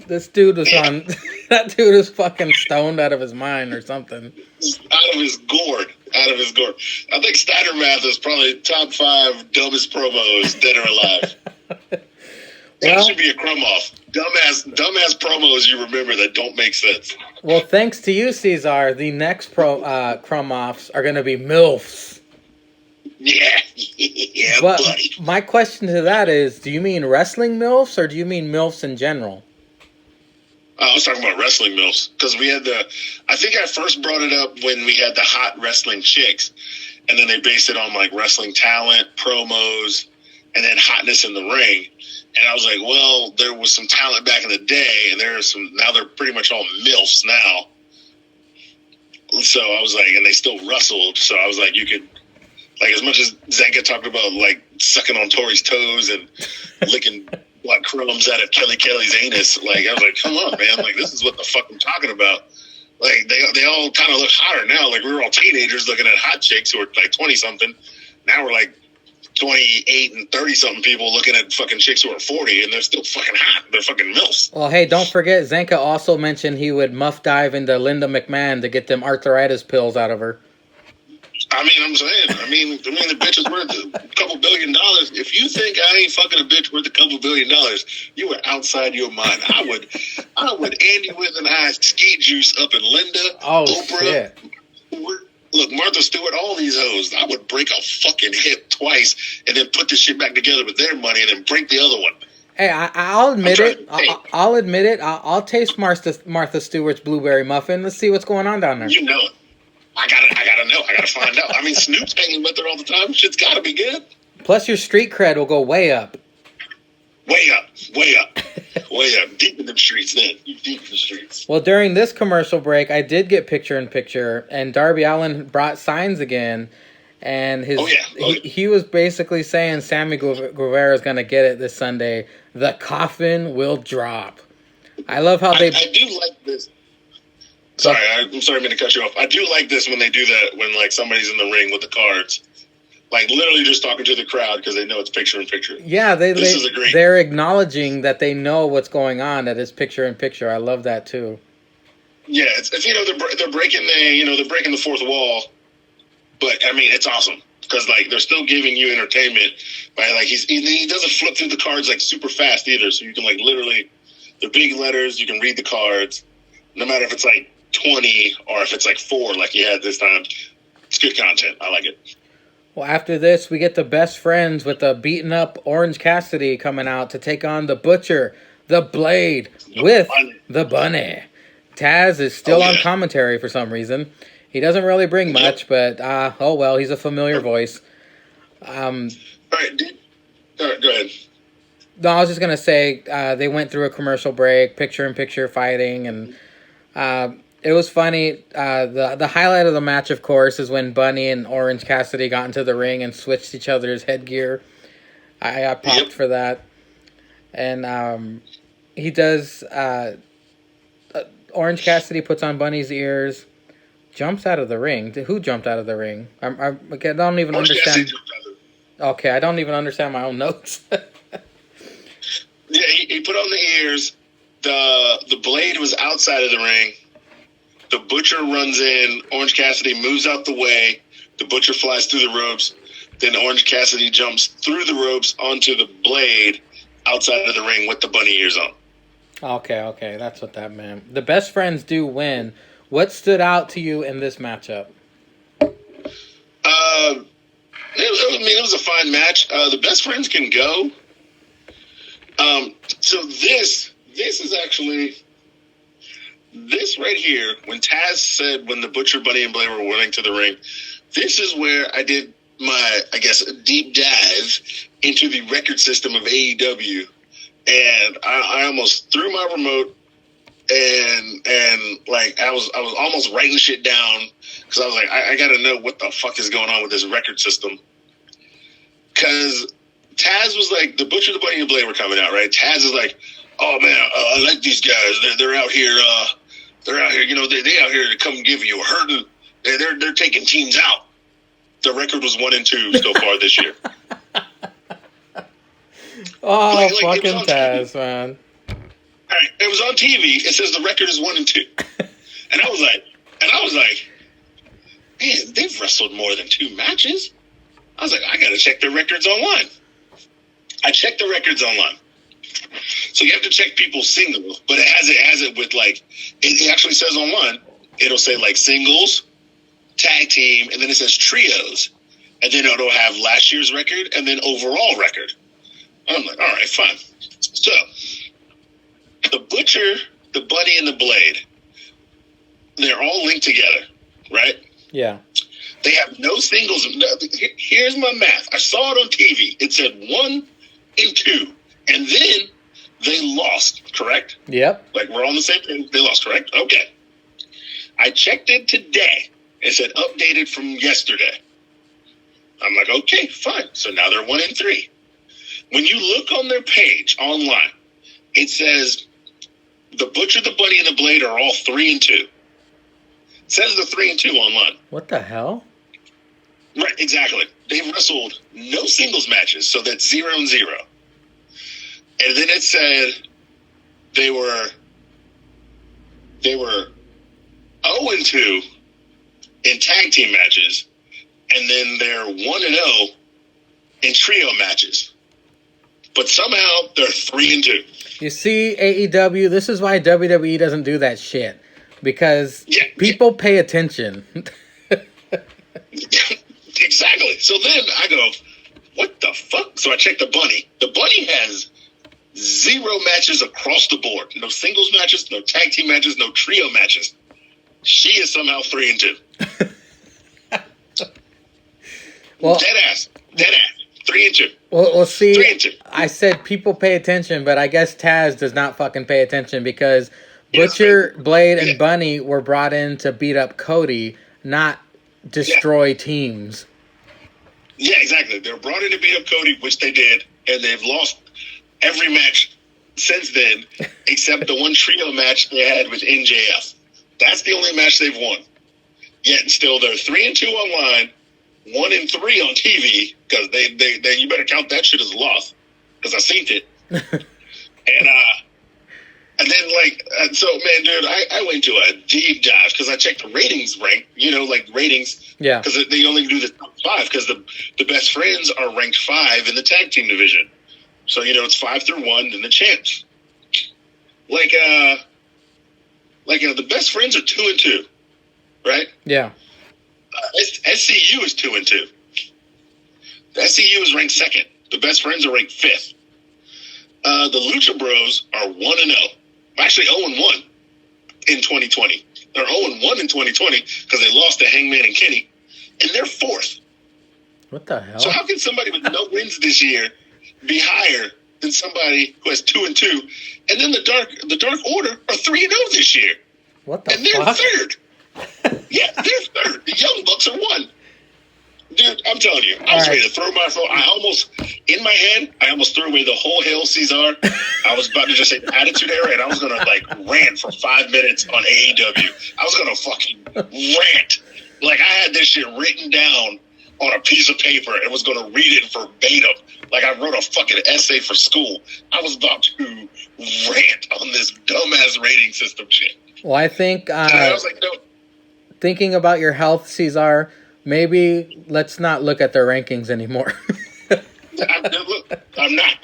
This dude was on. That dude is fucking stoned out of his mind or something. Out of his gourd. I think Steiner math is probably top 5 dumbest promos dead or alive. That should be a crumb off. Dumbass promos you remember that don't make sense. Well, thanks to you, Ceizar, the next crumb offs are going to be MILFs. Yeah, but buddy. My question to that is, do you mean wrestling MILFs or do you mean MILFs in general? I was talking about wrestling MILFs because we had I think I first brought it up when we had the hot wrestling chicks, and then they based it on like wrestling talent, promos, and then hotness in the ring. And I was like, well, there was some talent back in the day, and now they're pretty much all MILFs now. So I was like, and they still wrestled. So I was like, you could, like, as much as Zanka talked about like sucking on Tori's toes and licking black crumbs out of Kelly's anus, like I was like, come on, man, like this is what the fuck I'm talking about. Like they all kind of look hotter now. Like we were all teenagers looking at hot chicks who were like 20 something. Now we're like 28 and 30 something people looking at fucking chicks who are 40 and they're still fucking hot. They're fucking MILFs. Well, hey, don't forget Zanka also mentioned he would muff dive into Linda McMahon to get them arthritis pills out of her. I mean, the bitch is worth a couple $1 billion. If you think I ain't fucking a bitch worth a couple $1 billion, you are outside your mind. I would Andy with an eye ski juice up in Linda, Oprah. Shit. Look, Martha Stewart, all these hoes. I would break a fucking hip twice and then put this shit back together with their money and then break the other one. Hey, I'll admit it. I'll admit it. I'll taste Martha Stewart's blueberry muffin. Let's see what's going on down there. You know it. I gotta know. I gotta find out. I mean, Snoop's hanging with her all the time. Shit's gotta be good. Plus, your street cred will go way up. Way up. Deep in the streets, then. Deep in the streets. Well, during this commercial break, I did get picture-in-picture, and Darby Allin brought signs again, and he was basically saying Sammy Guevara is going to get it this Sunday. The coffin will drop. I love how I do like this. Sorry, I'm sorry I meant to cut you off. I do like this when they do that, when like somebody's in the ring with the cards. Like literally just talking to the crowd because they know it's picture-in-picture. Yeah, this is great. They're acknowledging that they know what's going on, that it's picture-in-picture. I love that too. Yeah, it's they're breaking the fourth wall, but I mean it's awesome because like they're still giving you entertainment by like he doesn't flip through the cards like super fast either, so you can like literally they're big letters, you can read the cards, no matter if it's like 20 or if it's like 4 like he had this time. It's good content. I like it. Well, after this, we get the best friends with the beaten up Orange Cassidy coming out to take on the Butcher, the Blade, with the Bunny. Taz is still Oh, on yeah. commentary for some reason. He doesn't really bring much, but oh well, he's a familiar voice. All right, go ahead. No, I was just gonna say they went through a commercial break, picture-in-picture fighting, and it was funny. The highlight of the match, of course, is when Bunny and Orange Cassidy got into the ring and switched each other's headgear. I popped for that, and he does. Orange Cassidy puts on Bunny's ears, jumps out of the ring. Who jumped out of the ring? I don't even Orange Cassidy understand. jumped out of it. Okay, I don't even understand my own notes. Yeah, he put on the ears. The blade was outside of the ring. The Butcher runs in. Orange Cassidy moves out the way. The Butcher flies through the ropes. Then Orange Cassidy jumps through the ropes onto the blade outside of the ring with the bunny ears on. Okay, that's what that meant. The best friends do win. What stood out to you in this matchup? It was a fine match. The best friends can go. So this is actually this right here. When Taz said when the Butcher, Bunny, and Blade were running to the ring, this is where I did my, I guess, deep dive into the record system of AEW, and I almost threw my remote, and like I was almost writing shit down because I was like, I got to know what the fuck is going on with this record system. Because Taz was like, the Butcher, the Bunny, and Blade were coming out, right? Taz is like, oh man, I like these guys. They're out here. They're out here. You know, they out here to come give you a hurting. They're taking teams out. The record was 1-2 so far this year. Oh, like fucking Taz, man. All right, it was on TV. It says the record is 1-2, and I was like, man, they've wrestled more than 2 matches. I was like, I gotta check their records online. I checked the records online. So you have to check people's singles, but it has it with like, it actually says online, it'll say like singles, tag team, and then it says trios. And then it'll have last year's record and then overall record. And I'm like, all right, fine. So the Butcher, the Bunny, and the Blade, they're all linked together, right? Yeah. They have no singles. Here's my math. I saw it on TV. It said 1-2. And then they lost, correct? Yep. Like, we're on the same page. They lost, correct? Okay. I checked it today. It said updated from yesterday. I'm like, okay, fine. So now they're 1-3. When you look on their page online, it says the Butcher, the Bunny, and the Blade are all 3-2. It says they're 3-2 online. What the hell? Right, exactly. They've wrestled no singles matches, so that's 0-0. And then it said they were 0-2 in tag team matches, and then they're 1-0 in trio matches. But somehow they're 3-2. You see, AEW, this is why WWE doesn't do that shit. Because people pay attention. Exactly. So then I go, what the fuck? So I check the Bunny. The Bunny has 0 matches across the board. No singles matches, no tag team matches, no trio matches. She is somehow 3-2. Well, Dead ass. 3-2. Well, see, 3-2. I said people pay attention, but I guess Taz does not fucking pay attention because Butcher, Blade, and Bunny were brought in to beat up Cody, not destroy teams. Yeah, exactly. They were brought in to beat up Cody, which they did, and they've lost every match since then, except the one trio match they had with NJF. That's the only match they've won. Yet and still, they're 3-2 online, 1-3 on TV, because they you better count that shit as a loss, because I seen it. And then, so, man, dude, I went to a deep dive because I checked the ratings rank, ratings. Yeah. Because they only do the top 5 because the best friends are ranked 5 in the tag team division. So, it's 5 through 1, then the champs. The best friends are 2-2, right? Yeah. SCU is 2-2. The SCU is ranked 2nd. The best friends are ranked 5th. The Lucha Bros are 1-0. Actually, 0-1. in 2020. They're 0-1 in 2020 because they lost to Hangman and Kenny, and they're 4th. What the hell? So how can somebody with no wins this year be higher than somebody who has 2-2? And then the Dark Order are 3-0 this year. What the And they're fuck? 3rd. Yeah, they're 3rd. The Young Bucks are 1. Dude, I'm telling you, I was ready to throw my phone. In my head, I almost threw away the whole Hail Ceizar. I was about to just say Attitude Era, and I was going to, rant for 5 minutes on AEW. I was going to fucking rant. Like, I had this shit written down on a piece of paper and was going to read it verbatim. Like, I wrote a fucking essay for school. I was about to rant on this dumbass rating system shit. Well, I think, and I was like, no. Thinking about your health, Ceizar, maybe let's not look at their rankings anymore. I'm not.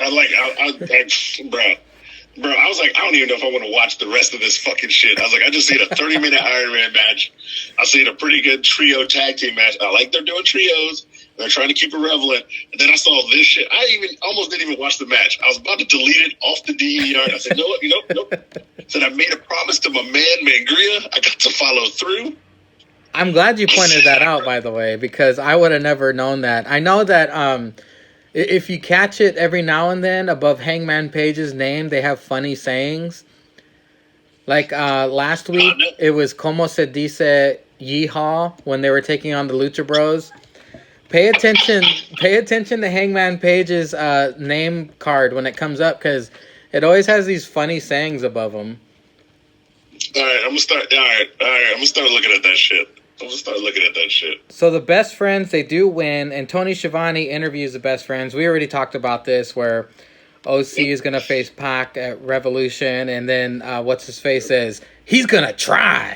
Bro, I was like, I don't even know if I want to watch the rest of this fucking shit. I was like, I just seen a 30-minute Iron Man match. I seen a pretty good trio tag team match. I like they're doing trios. They're trying to keep it relevant. And then I saw this shit. I almost didn't even watch the match. I was about to delete it off the DVR. I said, no, nope. I said, I made a promise to my man, Mangria. I got to follow through. I'm glad you pointed that out, by the way, because I would have never known that. I know that if you catch it every now and then above Hangman Page's name, they have funny sayings. Like last week, it was Como se dice yeehaw when they were taking on the Lucha Bros. Pay attention to Hangman Page's name card when it comes up, because it always has these funny sayings above them. All right, I'm gonna start looking at that shit. So the best friends, they do win, and Tony Schiavone interviews the best friends. We already talked about this, where OC is going to face Pac at Revolution, and then what's his face says he's going to try.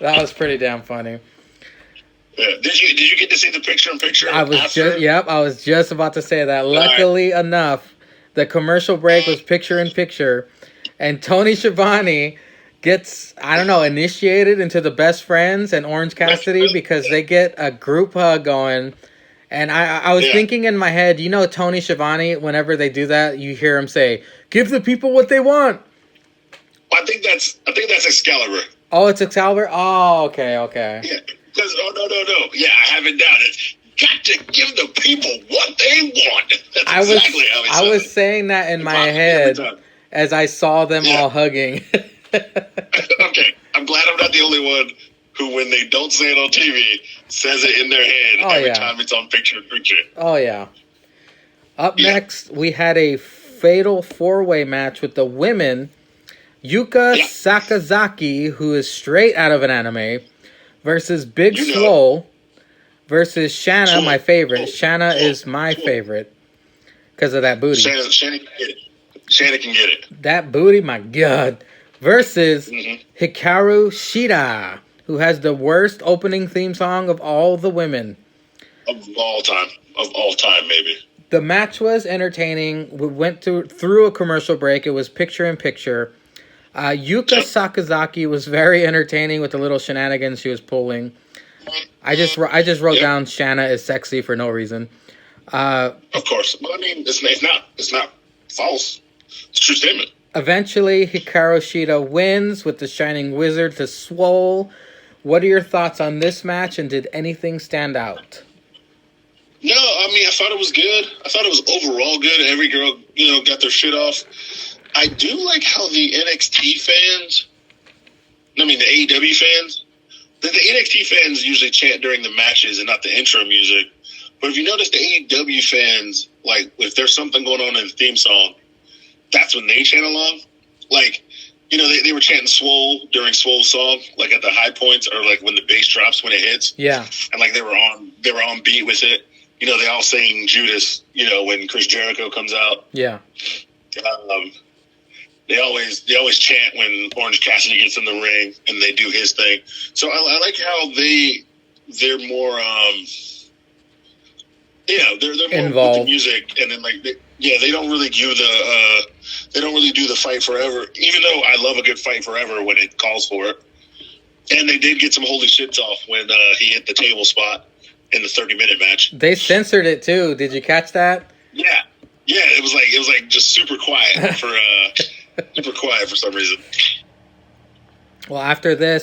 That was pretty damn funny. Yeah. Did you get to see the picture-in-picture? I was just about to say that. Luckily enough, the commercial break was picture-in-picture, and Tony Schiavone gets, initiated into the best friends and Orange Cassidy because they get a group hug going. And I was thinking in my head, Tony Schiavone, whenever they do that, you hear him say, "Give the people what they want." I think that's Excalibur. Oh, it's Excalibur? Oh, okay. Yeah, because no. Yeah, I have it down. It's got to give the people what they want. That's exactly how I was saying that in my head as I saw them all hugging. Okay, I'm glad I'm not the only one who, when they don't say it on TV, says it in their head every time it's on picture-in-picture. Oh, yeah. Up next, we had a fatal four-way match with the women. Yuka Sakazaki, who is straight out of an anime, versus Big Swole, versus Shanna, my favorite. Shanna is my favorite because of that booty. Shanna can get it. Shanna can get it. That booty, my God. Versus Hikaru Shida, who has the worst opening theme song of all the women. Of all time, maybe. The match was entertaining. We went through a commercial break. It was picture-in-picture. Yuka Sakazaki was very entertaining with the little shenanigans she was pulling. I just wrote down Shanna is sexy for no reason. Of course. Well, I mean, it's not false. It's a true statement. Eventually, Hikaru Shida wins with the Shining Wizard to Swole. What are your thoughts on this match, and did anything stand out? No, I mean, I thought it was good. I thought it was overall good. Every girl, got their shit off. I do like how the NXT fans, the AEW fans, the NXT fans usually chant during the matches and not the intro music. But if you notice, the AEW fans, like, if there's something going on in the theme song, that's when they chant along. Like, they were chanting Swole during Swole's song, like at the high points, or like when the bass drops when it hits. Yeah. And like they were on beat with it. They all sing Judas, when Chris Jericho comes out. Yeah. They always chant when Orange Cassidy gets in the ring and they do his thing. So I like how they're more they're more involved with the music, and then they don't really do the fight forever, even though I love a good fight forever when it calls for it. And they did get some holy shits off when he hit the table spot in the 30-minute match. They censored it too. Did you catch that? Yeah. It was like just super quiet for super quiet for some reason. Well, after this,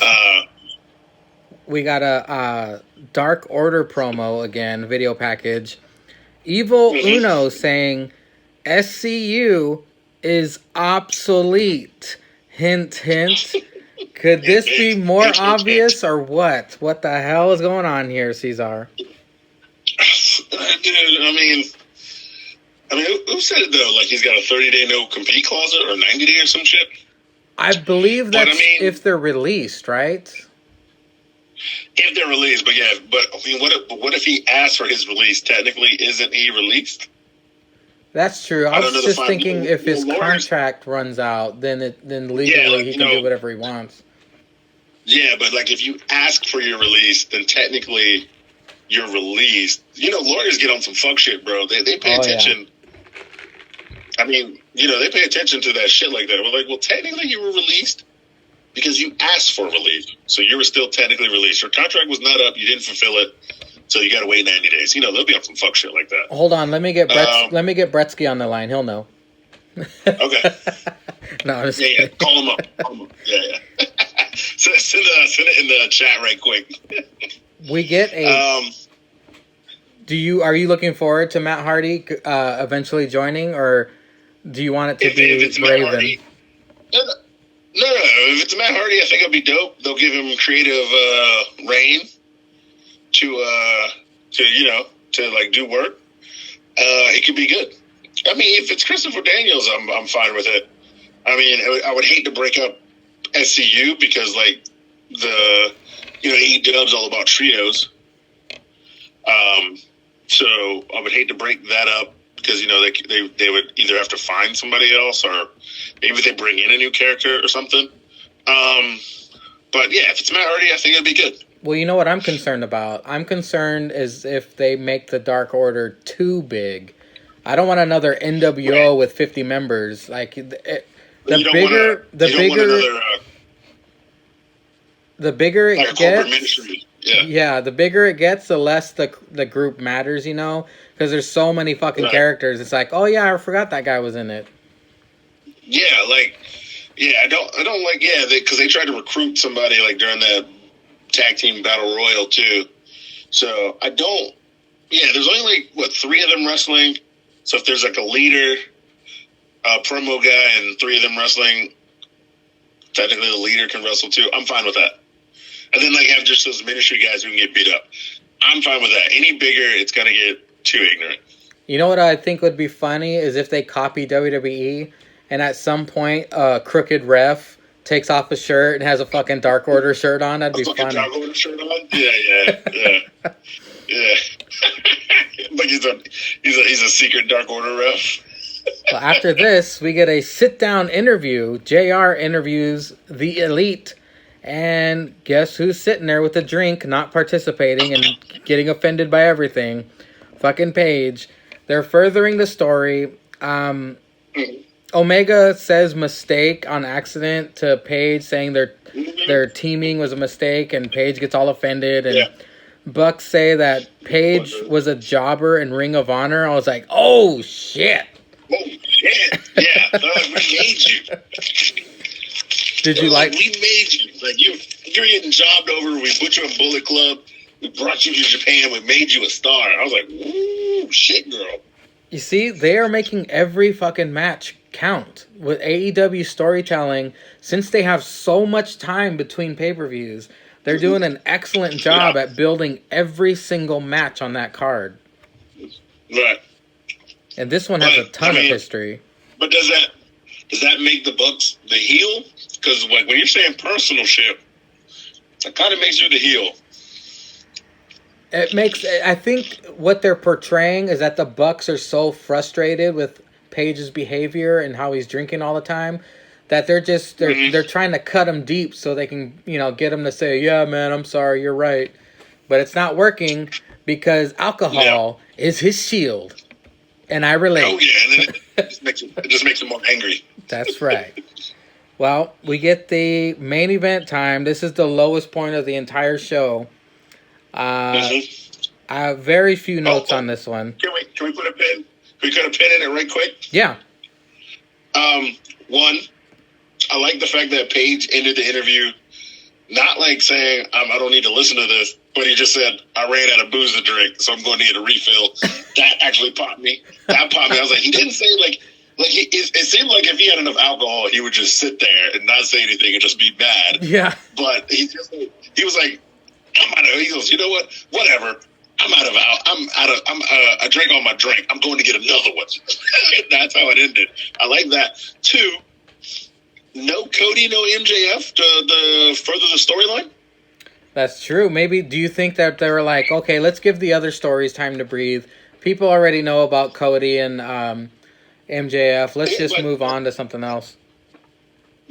we got a Dark Order promo again, video package. Evil Uno saying SCU is obsolete. Hint, hint. Could this be more obvious or what? What the hell is going on here, Ceizar? Dude, I mean, who said it though? Like he's got a 30-day no compete clause or 90-day or some shit. I believe that's if they're released, right? If they're released, but yeah, but I mean, what if he asked for his release? Technically, isn't he released? That's true. I was just thinking if his contract runs out, then legally he can do whatever he wants. Yeah, but like if you ask for your release, then technically you're released. Lawyers get on some fuck shit, bro. They pay attention. Yeah. I mean, they pay attention to that shit like that. We're like, well, technically you were released because you asked for release. So you were still technically released. Your contract was not up. You didn't fulfill it. So you got to wait 90 days. They'll be on some fuck shit like that. Hold on. Let me get Bretsky on the line. He'll know. Okay. No, I'm just kidding. Call him up. Yeah. Send it in the chat right quick. We get a... Are you looking forward to Matt Hardy eventually joining, or do you want it to be Raven? No. If it's Matt Hardy, I think it'll be dope. They'll give him creative reign to do work. It could be good. I mean, if it's Christopher Daniels, I'm fine with it. I mean, I would hate to break up SCU because AEW's all about trios. So I would hate to break that up because they would either have to find somebody else or maybe they bring in a new character or something. But yeah, if it's Matt Hardy, I think it'd be good. Well, you know what I'm concerned about? I'm concerned is if they make the Dark Order too big. I don't want another NWO with 50 members. Like the bigger it gets. Yeah, the bigger it gets, the less the group matters, because there's so many fucking characters. It's like, oh yeah, I forgot that guy was in it. Yeah, I don't like, because they tried to recruit somebody during that tag team battle royal too. So I don't. Yeah, there's only 3 of them wrestling. So if there's a leader, a promo guy, and 3 of them wrestling, technically the leader can wrestle too. I'm fine with that. And then have just those ministry guys who can get beat up. I'm fine with that. Any bigger, it's gonna get too ignorant. You know what I think would be funny is if they copy WWE and at some point a crooked ref takes off a shirt and has a fucking Dark Order shirt on. That'd be funny. Dark Order shirt on? Yeah. Like he's a secret Dark Order ref. Well, after this, we get a sit-down interview. JR interviews the Elite. And guess who's sitting there with a drink, not participating and getting offended by everything? Fucking Paige. They're furthering the story. Omega says mistake on accident to Paige, saying their teaming was a mistake, and Paige gets all offended. And Bucks say that Paige was a jobber in Ring of Honor. I was like, oh shit. Oh shit. Yeah, we made you. Did you we made you. You're getting jobbed over. We put you in Bullet Club. We brought you to Japan. We made you a star. I was like, ooh, shit, girl. You see, they are making every fucking match count with AEW storytelling. Since they have so much time between pay-per-views, they're doing an excellent job at building every single match on that card. Right. And this one has a ton of history. But does that make the Bucks the heel? Because when you're saying personal shit, that kind of makes you the heel. I think what they're portraying is that the Bucks are so frustrated with Paige's behavior and how he's drinking all the time that they're trying to cut him deep so they can, get him to say, yeah, man, I'm sorry, you're right. But it's not working because alcohol is his shield. And I relate. Oh, yeah, and it just makes him more angry. That's right. Well, we get the main event time. This is the lowest point of the entire show. I have very few notes on this one. Can we put a pin? Can we put a pin in it right quick? Yeah. One, I like the fact that Paige ended the interview not like saying, I don't need to listen to this, but he just said, I ran out of booze to drink, so I'm going to get a refill. That actually popped me. I was like, he didn't say, it seemed like if he had enough alcohol, he would just sit there and not say anything and just be mad. Yeah. But he was like, he goes, you know what? Whatever. I drank all my drink. I'm going to get another one. That's how it ended. I like that. 2, no Cody, no MJF to further the storyline. That's true. Maybe, do you think that they were like, okay, let's give the other stories time to breathe. People already know about Cody and MJF. Let's just move on to something else.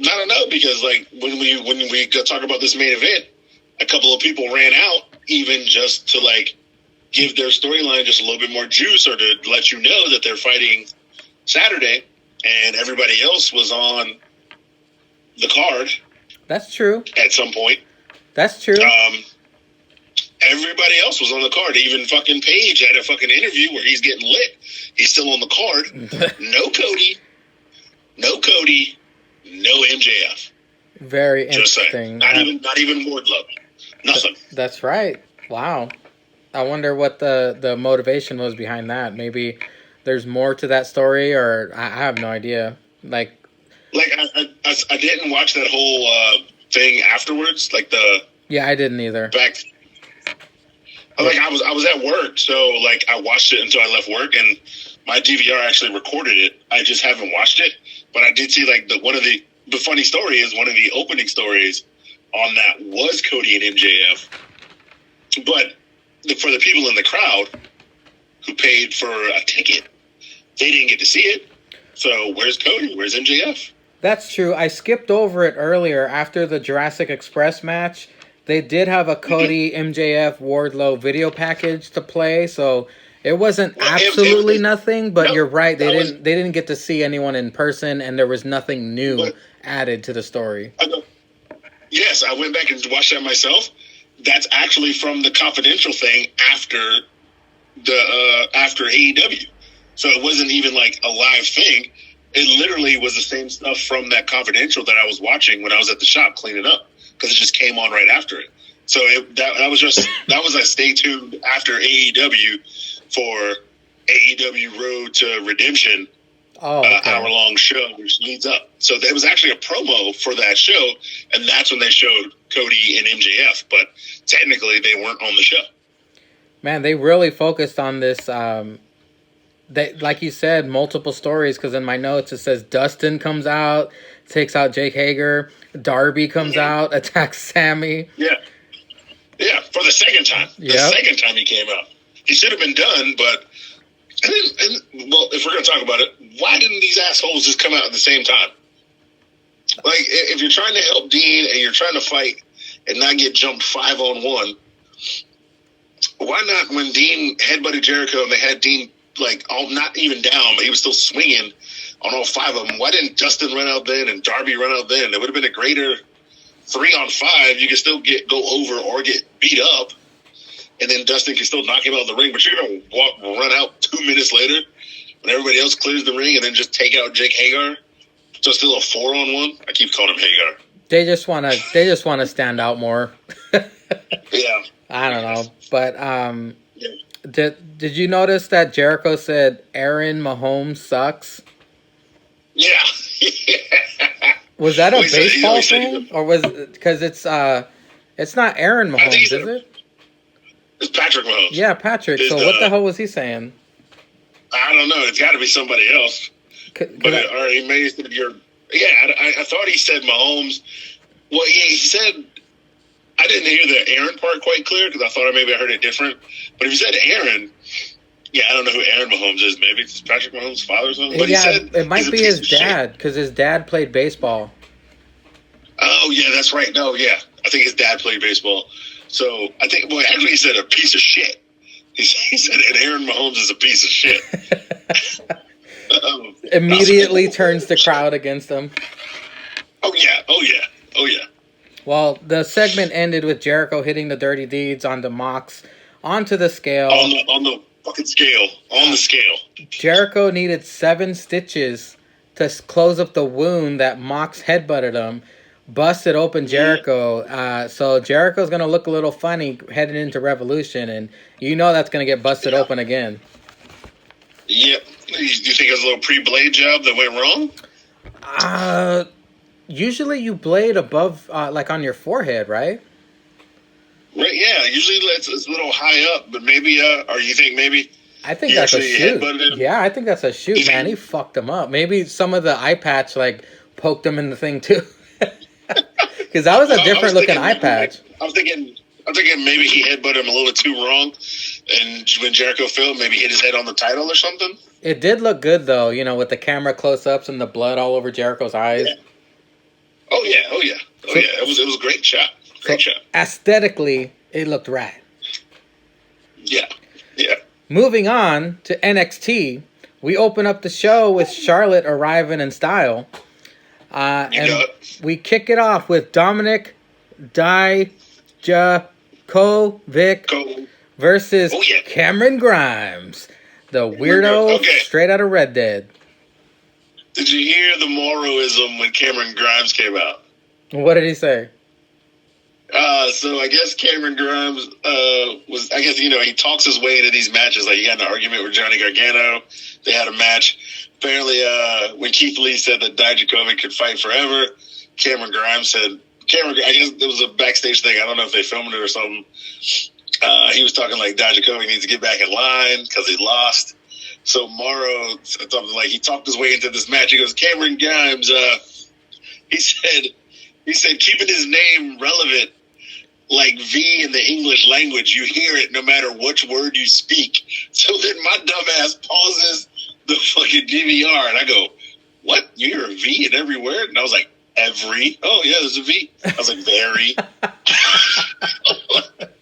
I don't know, because like when we talk about this main event, a couple of people ran out even just to like give their storyline just a little bit more juice, or to let you know that they're fighting Saturday, and everybody else was on the card. That's true. At some point. That's true. Everybody else was on the card. Even fucking Paige had a fucking interview where he's getting lit. He's still on the card. No Cody, no MJF. Very just interesting. Saying. Not even Wardlow. Nothing. That's right. Wow. I wonder what the motivation was behind that. Maybe there's more to that story, or I have no idea. I didn't watch that whole thing afterwards. Yeah, I didn't either. I was at work, so like I watched it until I left work, and my DVR actually recorded it. I just haven't watched it, but I did see like the funny story is one of the opening stories on that was Cody and MJF, but for the people in the crowd who paid for a ticket, they didn't get to see it. So where's Cody? Where's MJF? That's true. I skipped over it earlier after the Jurassic Express match. They did have a Cody, MJF, Wardlow video package to play, so it wasn't absolutely nothing. But you're right; they didn't get to see anyone in person, and there was nothing new added to the story. Yes, I went back and watched that myself. That's actually from the confidential thing after AEW, so it wasn't even like a live thing. It literally was the same stuff from that confidential that I was watching when I was at the shop cleaning up, because it just came on right after it. So that was a stay tuned after AEW for AEW Road to Redemption, hour-long show, which leads up. So there was actually a promo for that show, and that's when they showed Cody and MJF, but technically they weren't on the show. Man, they really focused on this, like you said, multiple stories, because in my notes it says Dustin comes out, takes out Jake Hager, Darby comes out, attacks Sammy. Yeah, for the second time. Yep. The second time he came out. He should have been done, but... well, if we're going to talk about it, why didn't these assholes just come out at the same time? Like, if you're trying to help Dean and you're trying to fight and not get jumped 5-on-1, why not, when Dean headbutted Jericho and they had Dean, like, not even down, but he was still swinging on all 5 of them, why didn't Dustin run out then and Darby run out then? It would have been a greater 3-on-5. You could still go over or get beat up, and then Dustin can still knock him out of the ring, but you're going to run out 2 minutes later when everybody else clears the ring and then just take out Jake Hagar? So still a 4-on-1? I keep calling him Hagar. They just want to stand out more. Yeah. I don't know, but did you notice that Jericho said Aaron Mahomes sucks? Yeah. Was that a baseball thing, or was it because it's not Aaron Mahomes, is it? It's Patrick Mahomes. Yeah, Patrick. So what the hell was he saying? I don't know. It's got to be somebody else. Or he may have said I thought he said Mahomes. Well, he said, I didn't hear the Aaron part quite clear because I thought maybe I heard it different. But if he said Aaron, I don't know who Aaron Mahomes is. Maybe it's Patrick Mahomes' father or something. But he said it might be his dad, because his dad played baseball. Oh, yeah, that's right. No, yeah. I think his dad played baseball. So I think, actually he said a piece of shit. He said Aaron Mahomes is a piece of shit. Immediately turns the crowd against him. Oh, yeah. Well, the segment ended with Jericho hitting the dirty deeds onto Mox, onto the scale. On the fucking scale. On the scale. Jericho needed 7 stitches to close up the wound that Mox headbutted him, busted open Jericho. So Jericho's going to look a little funny heading into Revolution, and you know that's going to get busted open again. Yep. Do you think it was a little pre-blade job that went wrong? Usually you blade above, like on your forehead, right? Right, yeah. Usually it's a little high up, but maybe, or you think maybe... I think that's a shoot. Yeah, I think that's a shoot, man. He fucked him up. Maybe some of the eye patch, like, poked him in the thing, too. Because that was a different looking eye patch. I'm thinking maybe he headbutted him a little bit too wrong, and when Jericho fell, maybe hit his head on the title or something. It did look good, though, you know, with the camera close-ups and the blood all over Jericho's eyes. Yeah. Oh, yeah. It was a great shot. Great shot. Aesthetically, it looked rad. Yeah. Moving on to NXT, we open up the show with Charlotte arriving in style. And we kick it off with Dominic Dijakovic versus Cameron Grimes, the weirdo straight out of Red Dead. Did you hear the Morrowism when Cameron Grimes came out? What did he say? So I guess Cameron Grimes he talks his way into these matches. Like, he got in an argument with Johnny Gargano. They had a match. Apparently, when Keith Lee said that Dijakovic could fight forever, Cameron Grimes said, I guess there was a backstage thing. I don't know if they filmed it or something. He was talking like Dijakovic needs to get back in line because he lost. So Morrow said something like, he talked his way into this match. He goes, Cameron Grimes, he said keeping his name relevant, like V in the English language, you hear it no matter which word you speak. So then my dumbass pauses the fucking DVR, and I go, what? You hear a V in every word? And I was like, every? Oh, yeah, there's a V. I was like, very.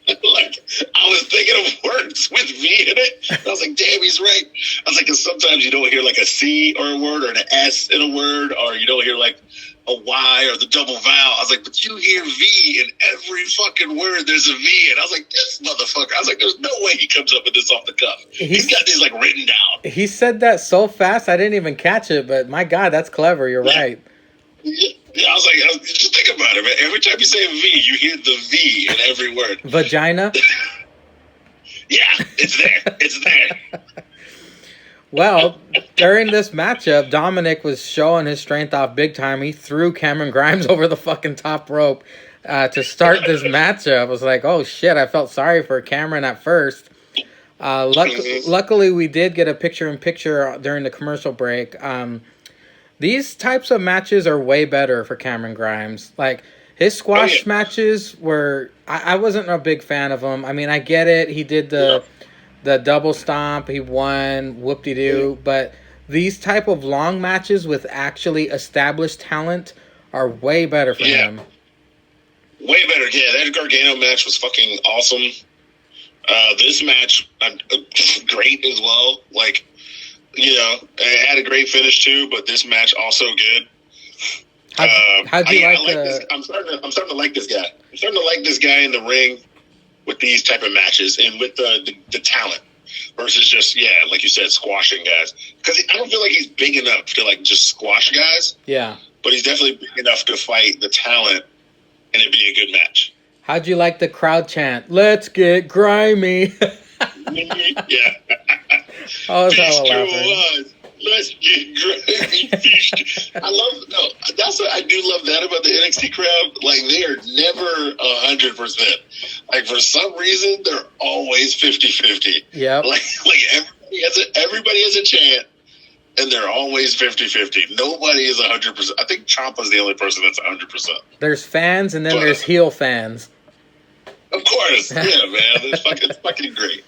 Like, I was thinking of words with V in it. I was like, damn, he's right. I was like, because sometimes you don't hear like a C or a word or an S in a word, or you don't hear like a Y or the double vowel. I was like, but you hear V in every fucking word. There's a V. And I was like, this motherfucker. I was like, there's no way he comes up with this off the cuff. He's got these like written down. He said that so fast, I didn't even catch it. But my God, that's clever. You're right. Yeah, I was like, just think about it, man. Every time you say V, you hear the V in every word. Vagina? Yeah, it's there. It's there. Well, during this matchup, Dominic was showing his strength off big time. He threw Cameron Grimes over the fucking top rope to start this matchup. I was like, oh shit, I felt sorry for Cameron at first. Luckily, we did get a picture-in-picture during the commercial break. These types of matches are way better for Cameron Grimes. Like, his squash matches were... I wasn't a big fan of them. I mean, I get it. He did the double stomp. He won. Whoop-de-doo. But these type of long matches with actually established talent are way better for him. Way better. Yeah, that Gargano match was fucking awesome. This match, great as well. Like... You know, it had a great finish too, but this match also good. How'd you like this? I'm starting to like this guy. I'm starting to like this guy in the ring with these type of matches and with the talent versus just like you said, squashing guys. Because I don't feel like he's big enough to like just squash guys. Yeah, but he's definitely big enough to fight the talent and it'd be a good match. How'd you like the crowd chant? Let's get grimy. Yeah. Oh, Let's get grimy. I do love that about the NXT crowd. Like, they are never 100%. Like, for some reason, they're always 50-50. Yeah. Like everybody has a chant, and they're always 50-50. Nobody is 100%. I think Ciampa's the only person that's 100%. There's fans, and then there's heel fans. Of course. Yeah, man. It's fucking great.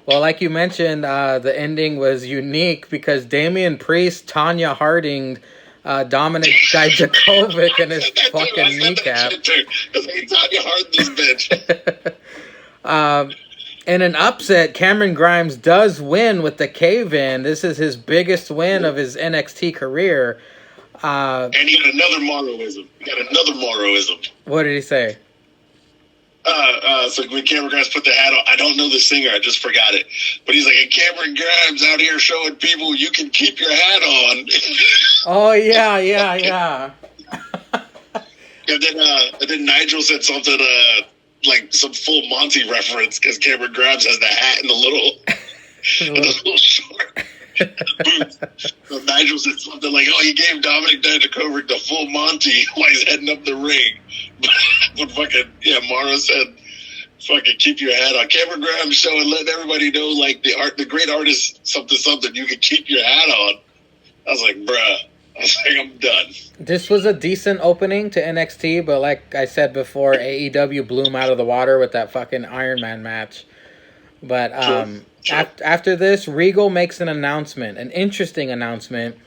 Well, like you mentioned, the ending was unique because Damian Priest, Tanya Harding, Dominic Dijakovic, and his fucking kneecap. Tanya Harding this bitch. In an upset, Cameron Grimes does win with the cave-in. This is his biggest win of his NXT career. And he got another Morrowism. What did he say? So when Cameron Grimes put the hat on, I don't know the singer, I just forgot it. But he's like, hey, Cameron Grimes out here showing people you can keep your hat on. Oh, yeah. And then Nigel said something like some full Monty reference because Cameron Grimes has the hat and the little short boots. So Nigel said something like, "Oh, he gave Dominic Dijakovic the full Monty while he's heading up the ring." But Mara said, "Fucking keep your hat on." Cameron Grimes showing, letting everybody know, like the great artist, something. You can keep your hat on. I was like, bruh. I was like, I'm done. This was a decent opening to NXT, but like I said before, AEW blew him out of the water with that fucking Iron Man match. But after this, Regal makes an announcement, an interesting announcement.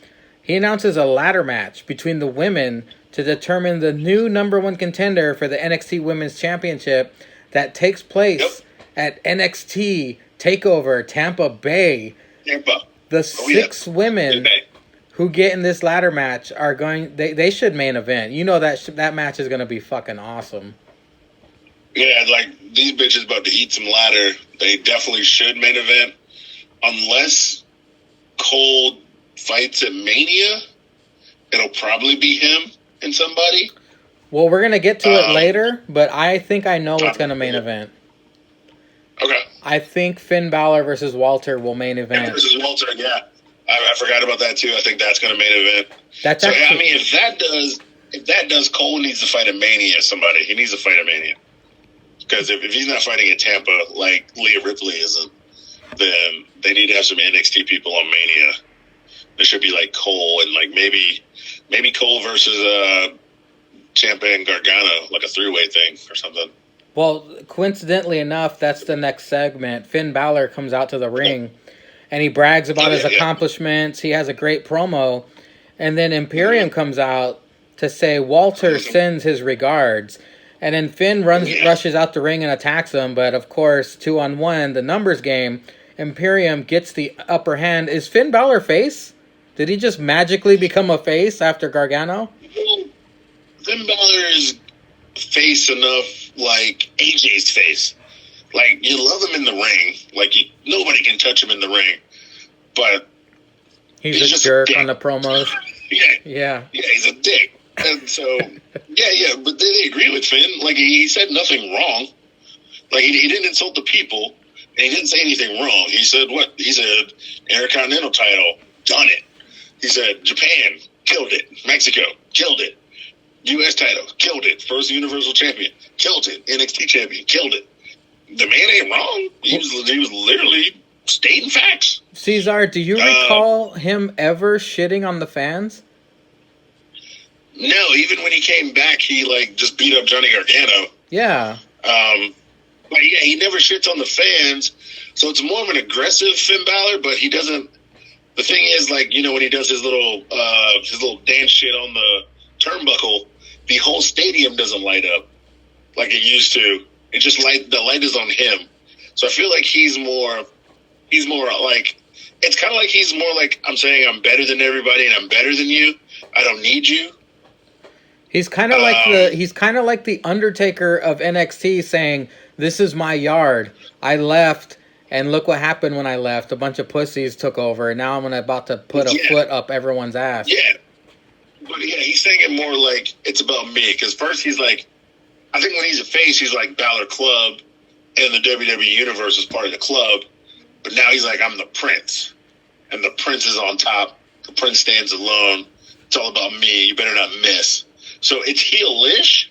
He announces a ladder match between the women to determine the new number one contender for the NXT Women's Championship that takes place at NXT TakeOver Tampa Bay. The six women who get in this ladder match are going. They should main event. You know that match is going to be fucking awesome. Yeah, like these bitches about to eat some ladder. They definitely should main event, unless Cole fights at Mania. It'll probably be him and somebody. Well, we're gonna get to it later, but I think I know what's gonna main event. Okay. I think Finn Balor versus Walter will main event. Finn versus Walter, yeah. I forgot about that too. I think that's going to main event. That's so, actually, I mean, if that does, Cole needs to fight at Mania. Somebody he needs to fight at Mania, because if he's not fighting at Tampa like Leah Ripley isn't, then they need to have some NXT people on Mania. There should be like Cole and like maybe Cole versus Ciampa and Gargano, like a three-way thing or something. Well, coincidentally enough, that's the next segment. Finn Balor comes out to the ring. And he brags about his accomplishments. He has a great promo. And then Imperium comes out to say Walter sends his regards. And then Finn rushes out the ring and attacks him. But, of course, 2-on-1, the numbers game, Imperium gets the upper hand. Is Finn Balor face? Did he just magically become a face after Gargano? Well, Finn Balor is face enough like AJ's face. Like, you love him in the ring. Like, nobody can touch him in the ring. But he's a jerk on the promos. Yeah, he's a dick. And so, but they agree with Finn. Like, he said nothing wrong. Like, he didn't insult the people, and he didn't say anything wrong. He said what? He said, Intercontinental title, done it. He said, Japan, killed it. Mexico, killed it. U.S. title, killed it. First Universal Champion, killed it. NXT Champion, killed it. The man ain't wrong. He was literally stating facts. Ceizar, do you recall him ever shitting on the fans? No, even when he came back, he just beat up Johnny Gargano. Yeah. But yeah, he never shits on the fans. So it's more of an aggressive Finn Balor, but he doesn't. The thing is, when he does his little dance shit on the turnbuckle, the whole stadium doesn't light up like it used to. It just the light is on him. So I feel like he's more like, it's kind of like he's more like, I'm saying I'm better than everybody and I'm better than you. I don't need you. He's kind of like the Undertaker of NXT saying, "This is my yard. I left and look what happened when I left. A bunch of pussies took over and now I'm about to put a foot up everyone's ass." Yeah. But yeah, he's saying it more like it's about me, cuz first he's like, I think when he's a face, he's like Balor Club, and the WWE Universe is part of the club. But now he's like, I'm the Prince, and the Prince is on top. The Prince stands alone. It's all about me. You better not miss. So it's heel-ish,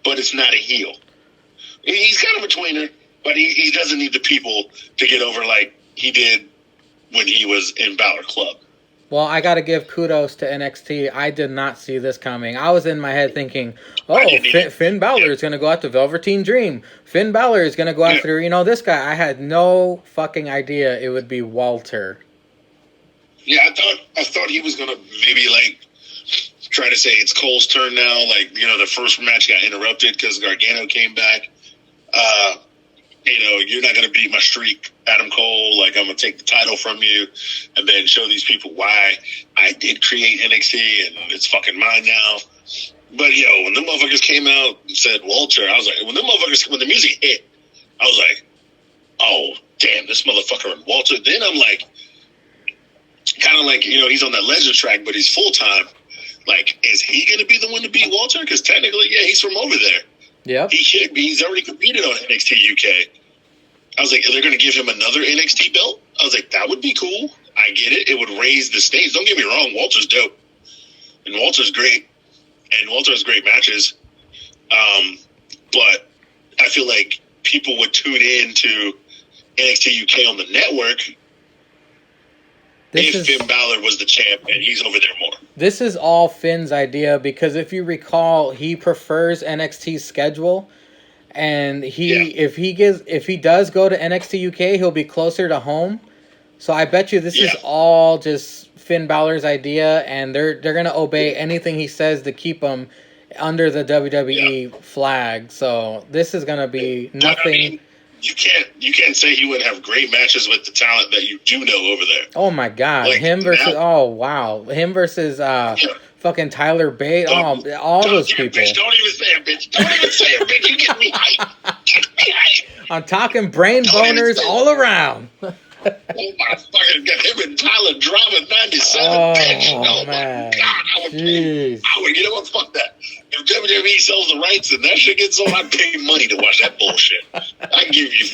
but it's not a heel. He's kind of a tweener, but he doesn't need the people to get over like he did when he was in Balor Club. Well, I got to give kudos to NXT. I did not see this coming. I was in my head thinking, Finn Balor is going to go after Velveteen Dream. Finn Balor is going to go after, this guy. I had no fucking idea it would be Walter. Yeah, I thought he was going to maybe try to say it's Cole's turn now. The first match got interrupted because Gargano came back. You're not going to beat my streak, Adam Cole. I'm going to take the title from you and then show these people why I did create NXT and it's fucking mine now. But when the motherfuckers came out and said Walter, I was like, when the music hit, I was like, oh damn, this motherfucker and Walter. Then I'm like, kind of like he's on that legend track, but he's full time. Like, is he going to be the one to beat Walter? Because technically, yeah, he's from over there. Yeah, he should be. He's already competed on NXT UK. I was like, are they going to give him another NXT belt? I was like, that would be cool. I get it. It would raise the stakes. Don't get me wrong. Walter's dope. And Walter's great. And Walter has great matches. But I feel like people would tune in to NXT UK on the network if Finn Balor was the champ and he's over there more. This is all Finn's idea because if you recall, he prefers NXT's schedule. And if he does go to NXT UK, he'll be closer to home. So I bet you this is all just Finn Balor's idea, and they're gonna obey anything he says to keep him under the WWE flag. So this is gonna be nothing. I mean, you can't say he wouldn't have great matches with the talent that you do know over there. Oh my God, like, him versus fucking Tyler Bate. All those people. Bitch, don't even say it, bitch. Don't even say it, bitch. You get me hype. I'm talking brain boners all around. Oh my fucking God! Him and Tyler driving 97, bitch. Oh man. My God! I would. You know what? Fuck that. If WWE sells the rights and that shit gets sold, I'd pay money to watch that bullshit. I give you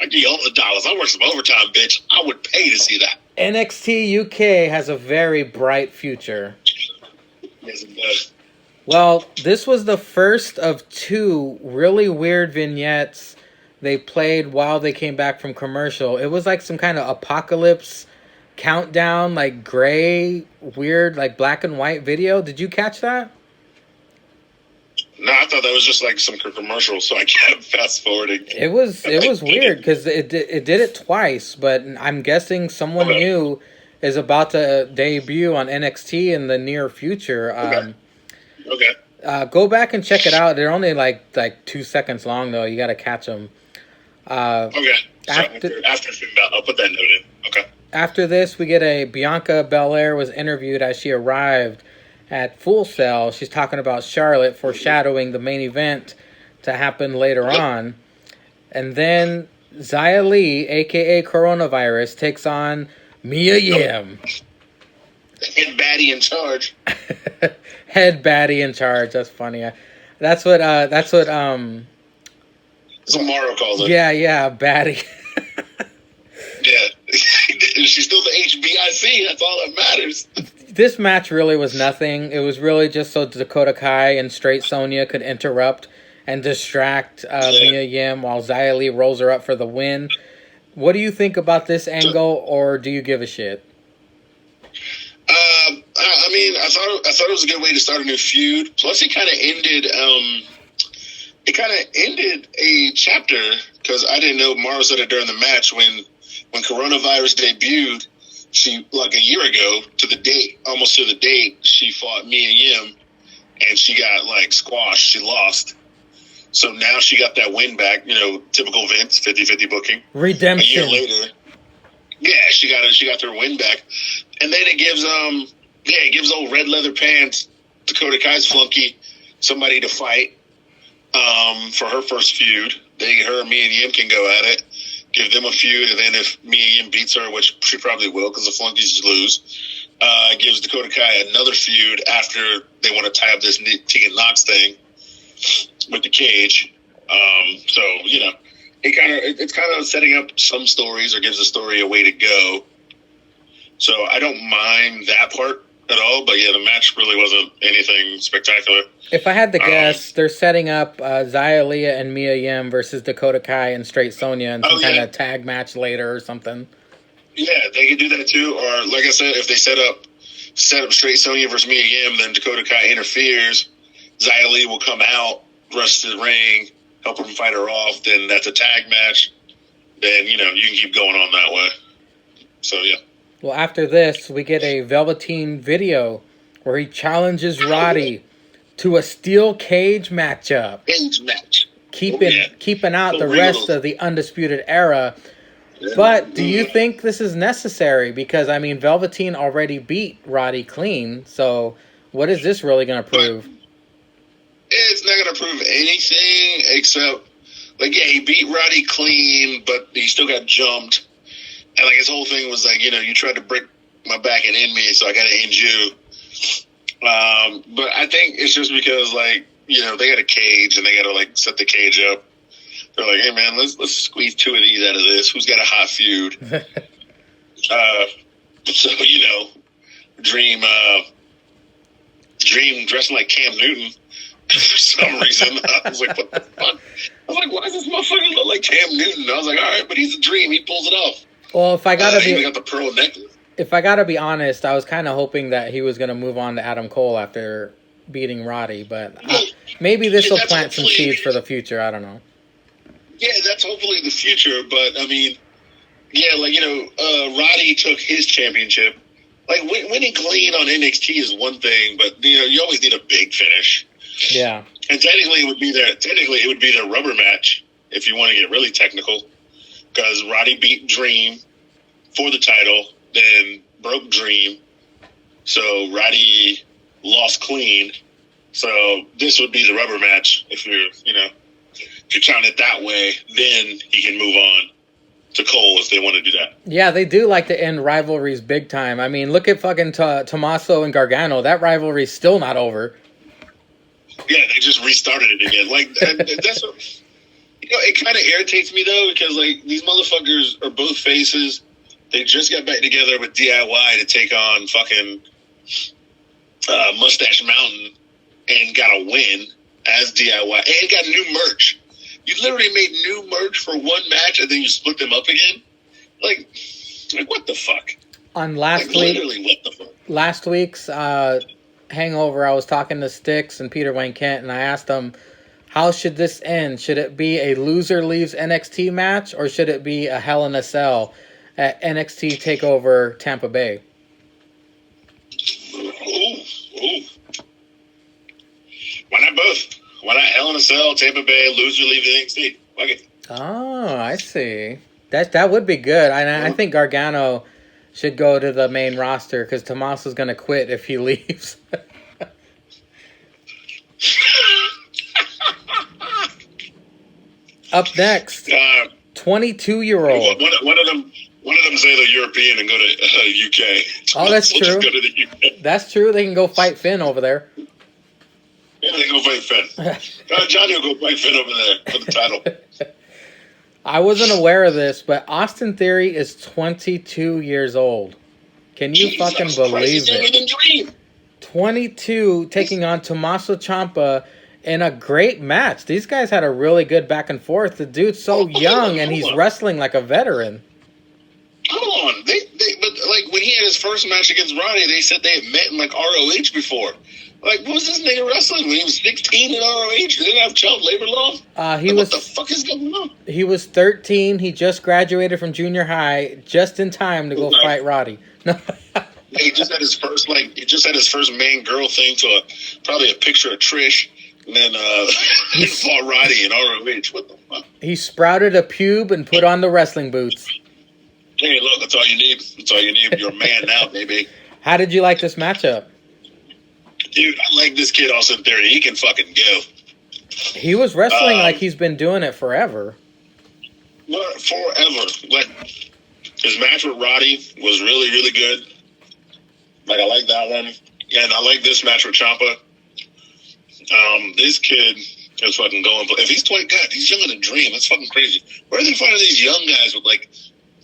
I give you all the dollars. I work some overtime, bitch. I would pay to see that. NXT UK has a very bright future. Yes, it does. Well, this was the first of two really weird vignettes they played while they came back from commercial. It was like some kind of apocalypse countdown, like gray, weird, like black and white video. Did you catch that? No, I thought that was just like some commercial, so I kept fast forwarding. It was weird because it did it twice, but I'm guessing someone new is about to debut on NXT in the near future. Okay. Go back and check it out. They're only like 2 seconds long though. You got to catch them. Okay. After Finn Balor, I'll put that note in. Okay. After this, we get a Bianca Belair was interviewed as she arrived at Full Sail. She's talking about Charlotte, foreshadowing the main event to happen later on. And then Xia Li, a.k.a. Coronavirus, takes on Mia Yim. Head baddie in charge. Head baddie in charge. That's funny. That's what Zamaro calls it. Yeah, baddie. Yeah. She's still the HBIC. That's all that matters. This match really was nothing. It was really just so Dakota Kai and Straight Sonya could interrupt and distract Mia Yim while Xia Li rolls her up for the win. What do you think about this angle, or do you give a shit? I mean, I thought it was a good way to start a new feud. Plus, it kind of ended a chapter because I didn't know Mara said it during the match when Coronavirus debuted. She, like a year ago almost to the date, she fought Mia Yim and she got like squashed. She lost. So now she got that win back, typical Vince, 50-50 booking. Redemption. A year later. Yeah, she got her win back. And then it gives old red leather pants, Dakota Kai's flunky, somebody to fight for her first feud. Her and Mia Yim can go at it. Give them a feud, and then if Mia Yim beats her, which she probably will because the flunkies lose, gives Dakota Kai another feud after they want to tie up this Tegan Knox thing with the cage. So it's kind of setting up some stories or gives the story a way to go. So I don't mind that part at all, but yeah, the match really wasn't anything spectacular. If I had to guess, they're setting up Xia Li and Mia Yim versus Dakota Kai and Straight Sonya in some kind of tag match later or something. Yeah, they could do that too. Or like I said, if they set up Straight Sonya versus Mia Yim, then Dakota Kai interferes. Xia Li will come out, rush to the ring, help him fight her off. Then that's a tag match. Then you can keep going on that way. So yeah. Well, after this, we get a Velveteen video where he challenges Roddy to a steel cage matchup. Cage match. Keeping out the rest of the Undisputed Era. But do you think this is necessary? Because, I mean, Velveteen already beat Roddy clean. So what is this really going to prove? prove anything except, like, yeah, he beat Roddy clean, but he still got jumped. And, like, his whole thing was, like, you know, you tried to break my back and end me, so I got to end you. But I think it's just because, like, you know, they got a cage and they got to, like, set the cage up. They're like, hey, man, let's squeeze 2 of these out of this. Who's got a hot feud? So, you know, Dream dressing like Cam Newton for some reason. I was like, what the fuck? I was like, why does this motherfucker look like Cam Newton? I was like, all right, but he's a Dream. He pulls it off. Well, if I gotta he got the pearl necklace. If I gotta be honest, I was kind of hoping that he was gonna move on to Adam Cole after beating Roddy, but maybe this will plant some seeds for the future. I don't know. Yeah, that's hopefully the future, but I mean, yeah, like, you know, Roddy took his championship. Like, winning clean on NXT is one thing, but, you know, you always need a big finish. Yeah. And technically it would be their rubber match, if you want to get really technical, because Roddy beat Dream for the title, then broke Dream, so Roddy lost clean. So this would be the rubber match if you're count it that way. Then he can move on to Cole if they want to do that. Yeah, they do like to end rivalries big time. I mean, look at fucking Tommaso and Gargano. That rivalry's still not over. Yeah, they just restarted it again. Like, that's what, you know, it kind of irritates me, though, because, like, these motherfuckers are both faces. They just got back together with DIY to take on fucking Mustache Mountain and got a win as DIY and got new merch. You literally made new merch for one match and then you split them up again? Like what the fuck? On literally, what the fuck? Last week's Hangover, I was talking to Styx and Peter Wayne Kent, and I asked them, how should this end? Should it be a loser leaves NXT match, or should it be a Hell in a Cell at NXT TakeOver Tampa Bay? Ooh. Why not both? Why not Hell in a Cell, Tampa Bay, loser leaves NXT? Fuck it. Oh, I see. That would be good. I think Gargano should go to the main roster because Tommaso's going to quit if he leaves. Up next, 22-year-old. One of them say they're European and go to UK. Oh, that's We'll true. just go to the UK. That's true. They can go fight Finn over there. Yeah, they go fight Finn. Johnny will go fight Finn over there for the title. I wasn't aware of this, but Austin Theory is 22 years old. Can you fucking believe it? 22, taking on Tommaso Ciampa in a great match. These guys had a really good back and forth. The dude's so young, and he's wrestling like a veteran. Hold on. But like, when he had his first match against Roddy, they said they had met in, like, ROH before. Like, what was this nigga wrestling when he was 16 in ROH? He didn't have child labor laws? What the fuck is going on? He was 13. He just graduated from junior high just in time to go fight Roddy. No. He just had his first main girl thing to probably a picture of Trish, and then he fought Roddy in ROH. What the fuck? He sprouted a pube and put on the wrestling boots. Hey, look, that's all you need. That's all you need. You're a man now, baby. How did you like this matchup? Dude, I like this kid Austin Theory. He can fucking go. He was wrestling like he's been doing it forever. Forever. Like, his match with Roddy was really, really good. Like, I like that one. And I like this match with Ciampa. This kid is fucking going. If he's 20, God, he's younger than Dream. That's fucking crazy. Where are they finding these young guys with, like,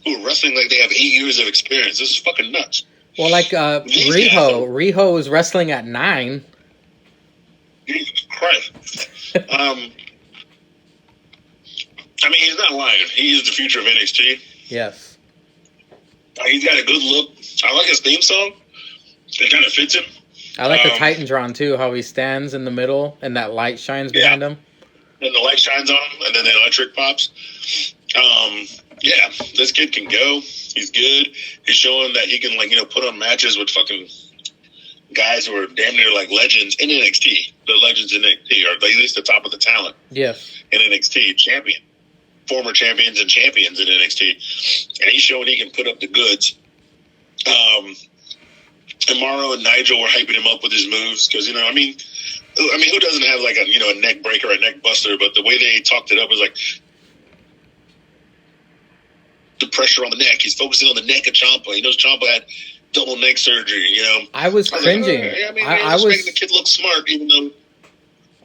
who are wrestling like they have 8 years of experience? This is fucking nuts. Well, like Riho was wrestling at 9. Jesus Christ. I mean, he's not lying. He is the future of NXT. Yes. He's got a good look. I like his theme song. It kind of fits him. I like the Titantron, too, how he stands in the middle and that light shines behind him. And the light shines on him, and then the electric pops. Yeah, this kid can go. He's good. He's showing that he can, like, you know, put on matches with fucking guys who are damn near like legends in NXT. The legends in NXT, or at least the top of the talent. Yes. In NXT, former champions and champions in NXT, and he's showing he can put up the goods. And Mauro and Nigel were hyping him up with his moves because, you know, I mean, I mean, who doesn't have like a neck breaker or a neck buster? But the way they talked it up was like the pressure on the neck. He's focusing on the neck of Ciampa. He knows Ciampa had double neck surgery. I was cringing. I was making the kid look smart, even though.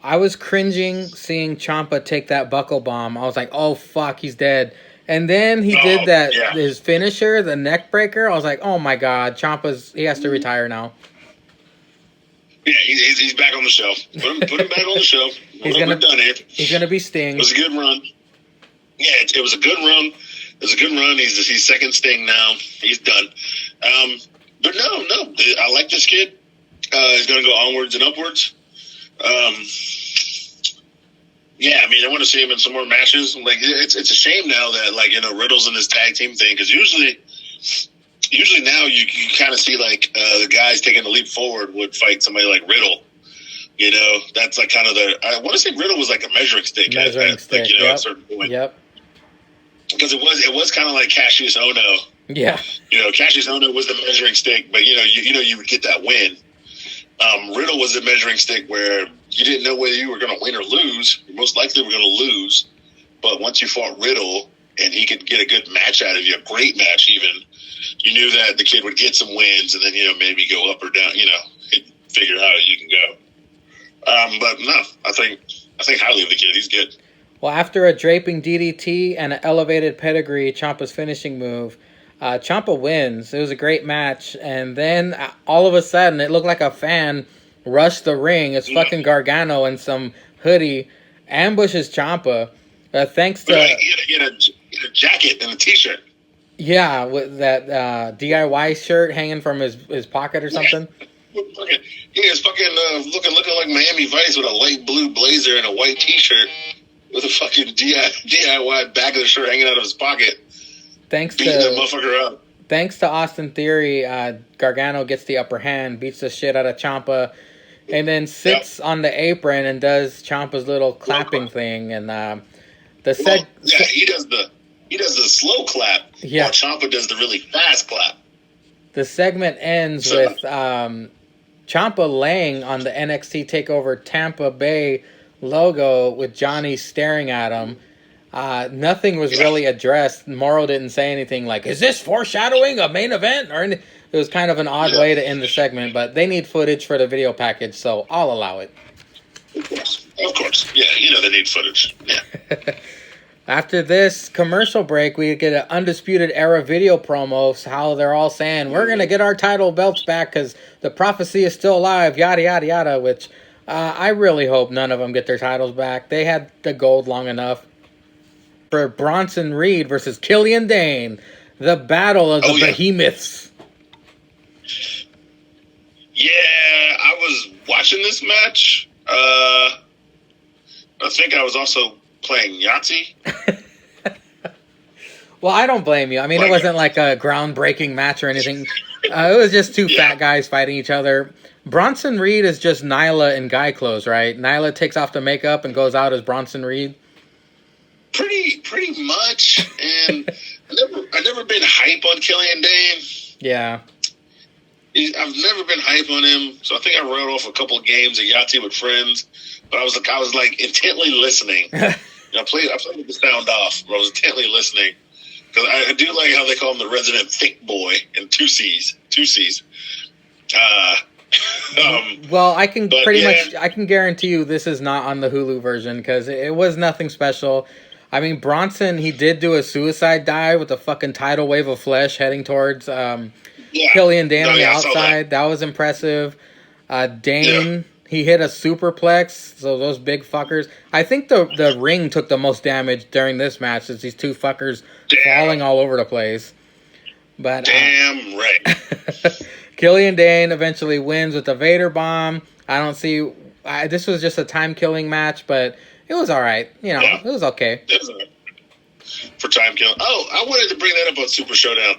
I was cringing seeing Ciampa take that buckle bomb. I was like, oh, fuck, he's dead. And then he did that, his finisher, the neck breaker. I was like, oh, my God, he has to retire now. Yeah, he's back on the shelf. Put him back on the shelf. He's going to be Sting. It was a good run. Yeah, it was a good run. It was a good run. He's second Sting now. He's done. But no, I like this kid. He's going to go onwards and upwards. Yeah, I mean, I want to see him in some more matches. Like, it's a shame now that Riddle's in this tag team thing, because usually now you kind of see the guys taking the leap forward would fight somebody like Riddle. That's like kind of I want to say Riddle was like a measuring stick. At a certain point. Yep. Because it was kind of like Cassius Ohno. Yeah. Cassius Ohno was the measuring stick, but you would get that win. Riddle was a measuring stick where you didn't know whether you were going to win or lose. You most likely were going to lose. But once you fought Riddle and he could get a good match out of you, a great match even, you knew that the kid would get some wins and then, maybe go up or down, figure out how you can go. But no, I think highly of the kid. He's good. Well, after a draping DDT and an elevated pedigree, Ciampa's finishing move, Ciampa wins. It was a great match. And then all of a sudden, it looked like a fan rushed the ring. It's fucking Gargano in some hoodie, ambushes Ciampa. Thanks to... He had a jacket and a T-shirt. Yeah, with that DIY shirt hanging from his pocket or something. It's fucking looking like Miami Vice with a light blue blazer and a white T-shirt with a fucking DIY back of the shirt hanging out of his pocket. Beating that motherfucker up. Thanks to Austin Theory, Gargano gets the upper hand, beats the shit out of Ciampa, and then sits on the apron and does Ciampa's little clapping thing. And he does the slow clap. Yeah. While Ciampa does the really fast clap. The segment ends with Ciampa laying on the NXT TakeOver Tampa Bay logo with Johnny staring at him. Nothing was really addressed. Morrow didn't say anything like, is this foreshadowing a main event? It was kind of an odd way to end the segment, but they need footage for the video package, so I'll allow it. Of course. Yeah, they need footage. Yeah. After this commercial break, we get an Undisputed Era video promo, how they're all saying, we're going to get our title belts back because the prophecy is still alive, yada, yada, yada, which I really hope none of them get their titles back. They had the gold long enough. For Bronson Reed versus Killian Dane, the battle of the behemoths. Yeah, I was watching this match. I think I was also playing Yahtzee. Well, I don't blame you. I mean, it wasn't like a groundbreaking match or anything. It was just two fat guys fighting each other. Bronson Reed is just Nyla in guy clothes, right? Nyla takes off the makeup and goes out as Bronson Reed. Pretty much, and I've never been hype on Killian Dane. Yeah, I've never been hype on him. So I think I wrote off a couple of games of Yahtzee with friends, but I was intently listening. I played with the sound off, but I was intently listening because I do like how they call him the resident thick boy and two C's. Well, I can I can guarantee you this is not on the Hulu version because it was nothing special. I mean, Bronson, he did do a suicide dive with a fucking tidal wave of flesh heading towards Killian Dane on the outside. That was impressive. Dane, he hit a superplex, so those big fuckers. I think the ring took the most damage during this match. It's these two fuckers falling all over the place. But damn right. Killian Dane eventually wins with the Vader bomb. I don't see... this was just a time-killing match, but it was all right. It was okay. It was all right. For time killing. Oh, I wanted to bring that up on Super Showdown.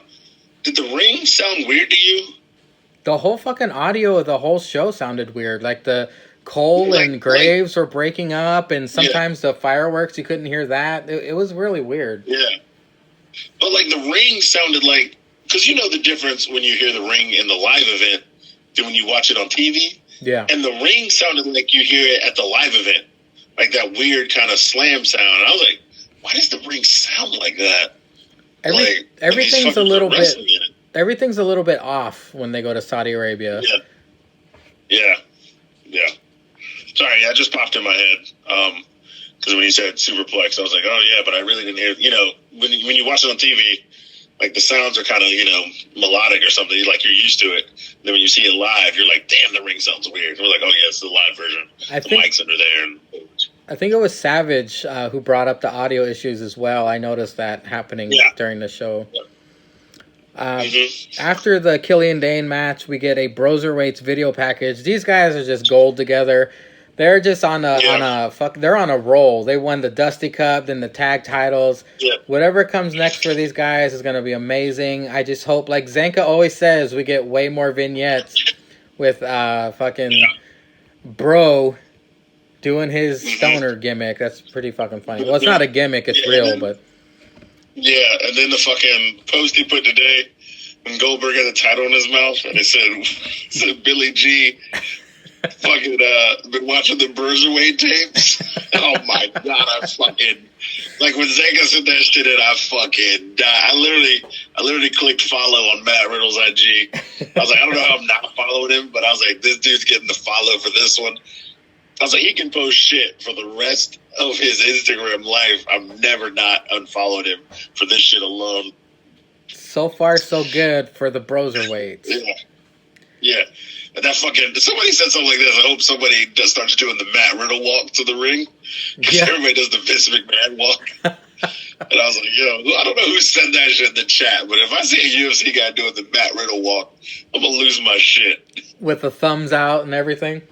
Did the ring sound weird to you? The whole fucking audio of the whole show sounded weird. Like the Cole and Graves were breaking up, and sometimes the fireworks, you couldn't hear that. It was really weird. Yeah. But the ring sounded like... Because you know the difference when you hear the ring in the live event than when you watch it on TV. Yeah. And the ring sounded like you hear it at the live event. Like that weird kind of slam sound. And I was like, why does the ring sound like that? Everything's a little bit off when they go to Saudi Arabia. Yeah. Sorry, that just popped in my head. Because when he said superplex, I was like, oh yeah, but I really didn't hear. You know, when you watch it on TV, like the sounds are kind of melodic or something. Like you're used to it. And then when you see it live, you're like, damn, the ring sounds weird. We're like, oh yeah, it's the live version. The mic's under there. I think it was Savage who brought up the audio issues as well. I noticed that happening during the show. After the Killian Dane match, we get a Broserweights video package. These guys are just gold together. They're just they're on a roll. They won the Dusty Cup, then the tag titles. Yeah. Whatever comes next for these guys is going to be amazing. I just hope, like Zanka always says, we get way more vignettes with Bro doing his stoner gimmick. That's pretty fucking funny. Well, it's not a gimmick, it's real, but... Yeah, and then the fucking post he put today, when Goldberg had a title in his mouth, and it said Billy G fucking been watching the Bruiserweight tapes. Oh my god, I fucking... Like, when Zanka said that shit, and I fucking died. I literally clicked follow on Matt Riddle's IG. I was like, I don't know how I'm not following him, but I was like, this dude's getting the follow for this one. I was like, he can post shit for the rest of his Instagram life. I'm never not unfollowed him for this shit alone. So far, so good for the Broserweights. Yeah. And that fucking... Somebody said something like this. I hope somebody just starts doing the Matt Riddle walk to the ring. Because everybody does the Vince McMahon walk. And I was like, I don't know who said that shit in the chat, but if I see a UFC guy doing the Matt Riddle walk, I'm going to lose my shit. With the thumbs out and everything?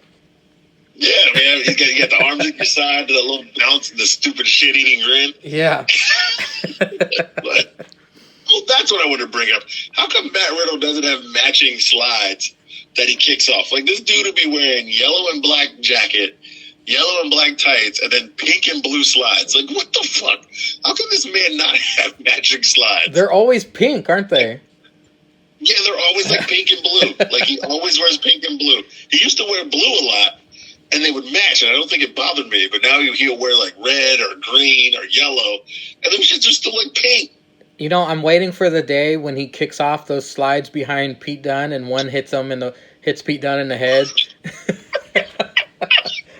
Yeah, man. You got the arms at your side, the little bounce, and the stupid shit-eating grin. Yeah. Well, that's what I want to bring up. How come Matt Riddle doesn't have matching slides that he kicks off? Like, this dude would be wearing yellow and black jacket, yellow and black tights, and then pink and blue slides. Like, what the fuck? How come this man not have matching slides? They're always pink, aren't they? Yeah, they're always like pink and blue. Like, he always wears pink and blue. He used to wear blue a lot. And they would match, and I don't think it bothered me. But now he'll wear, like, red or green or yellow. And them shits are still, like, pink. I'm waiting for the day when he kicks off those slides behind Pete Dunne, and one hits Pete Dunne in the head.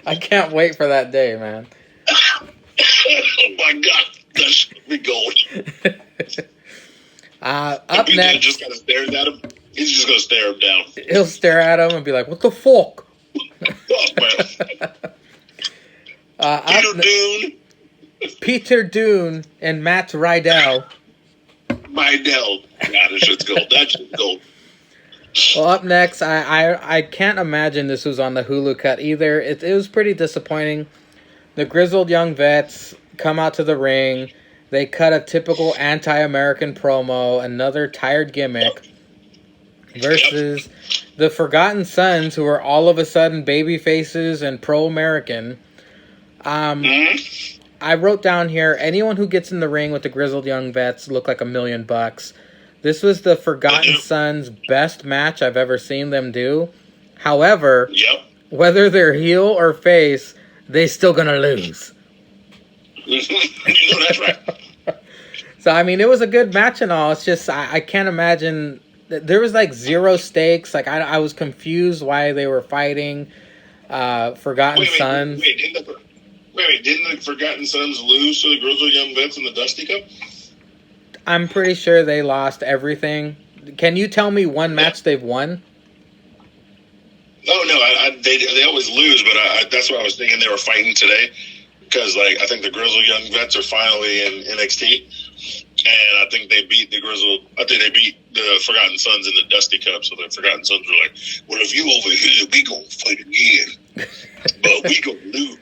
I can't wait for that day, man. Oh, my God. That should be gold. Up Pete next... Dunne just kind of stares at him. He's just going to stare him down. He'll stare at him and be like, what the fuck? Peter Dune and Matt Rydell. God, that shit's gold. That shit's gold. Well, up next, I can't imagine this was on the Hulu cut either. It was pretty disappointing. The grizzled young vets come out to the ring. They cut a typical anti-American promo, another tired gimmick, versus the Forgotten Sons, who are all of a sudden baby faces and pro-American. I wrote down here, anyone who gets in the ring with the grizzled young vets look like $1 million. This was the Forgotten Sons' best match I've ever seen them do. However, whether they're heel or face, they still gonna lose. That's right. So, I mean, it was a good match and all. It's just, I can't imagine... There was, like, zero stakes. Like, I was confused why they were fighting Forgotten Sons. Didn't the Forgotten Sons lose to the Grizzled Young Vets in the Dusty Cup? I'm pretty sure they lost everything. Can you tell me one match they've won? Oh, no, they always lose, but that's what I was thinking they were fighting today. Because, like, I think the Grizzled Young Vets are finally in NXT. And I think they beat the Forgotten Sons in the Dusty Cup. So the Forgotten Sons were like, well, if you over here, we gonna fight again. But we gonna lose.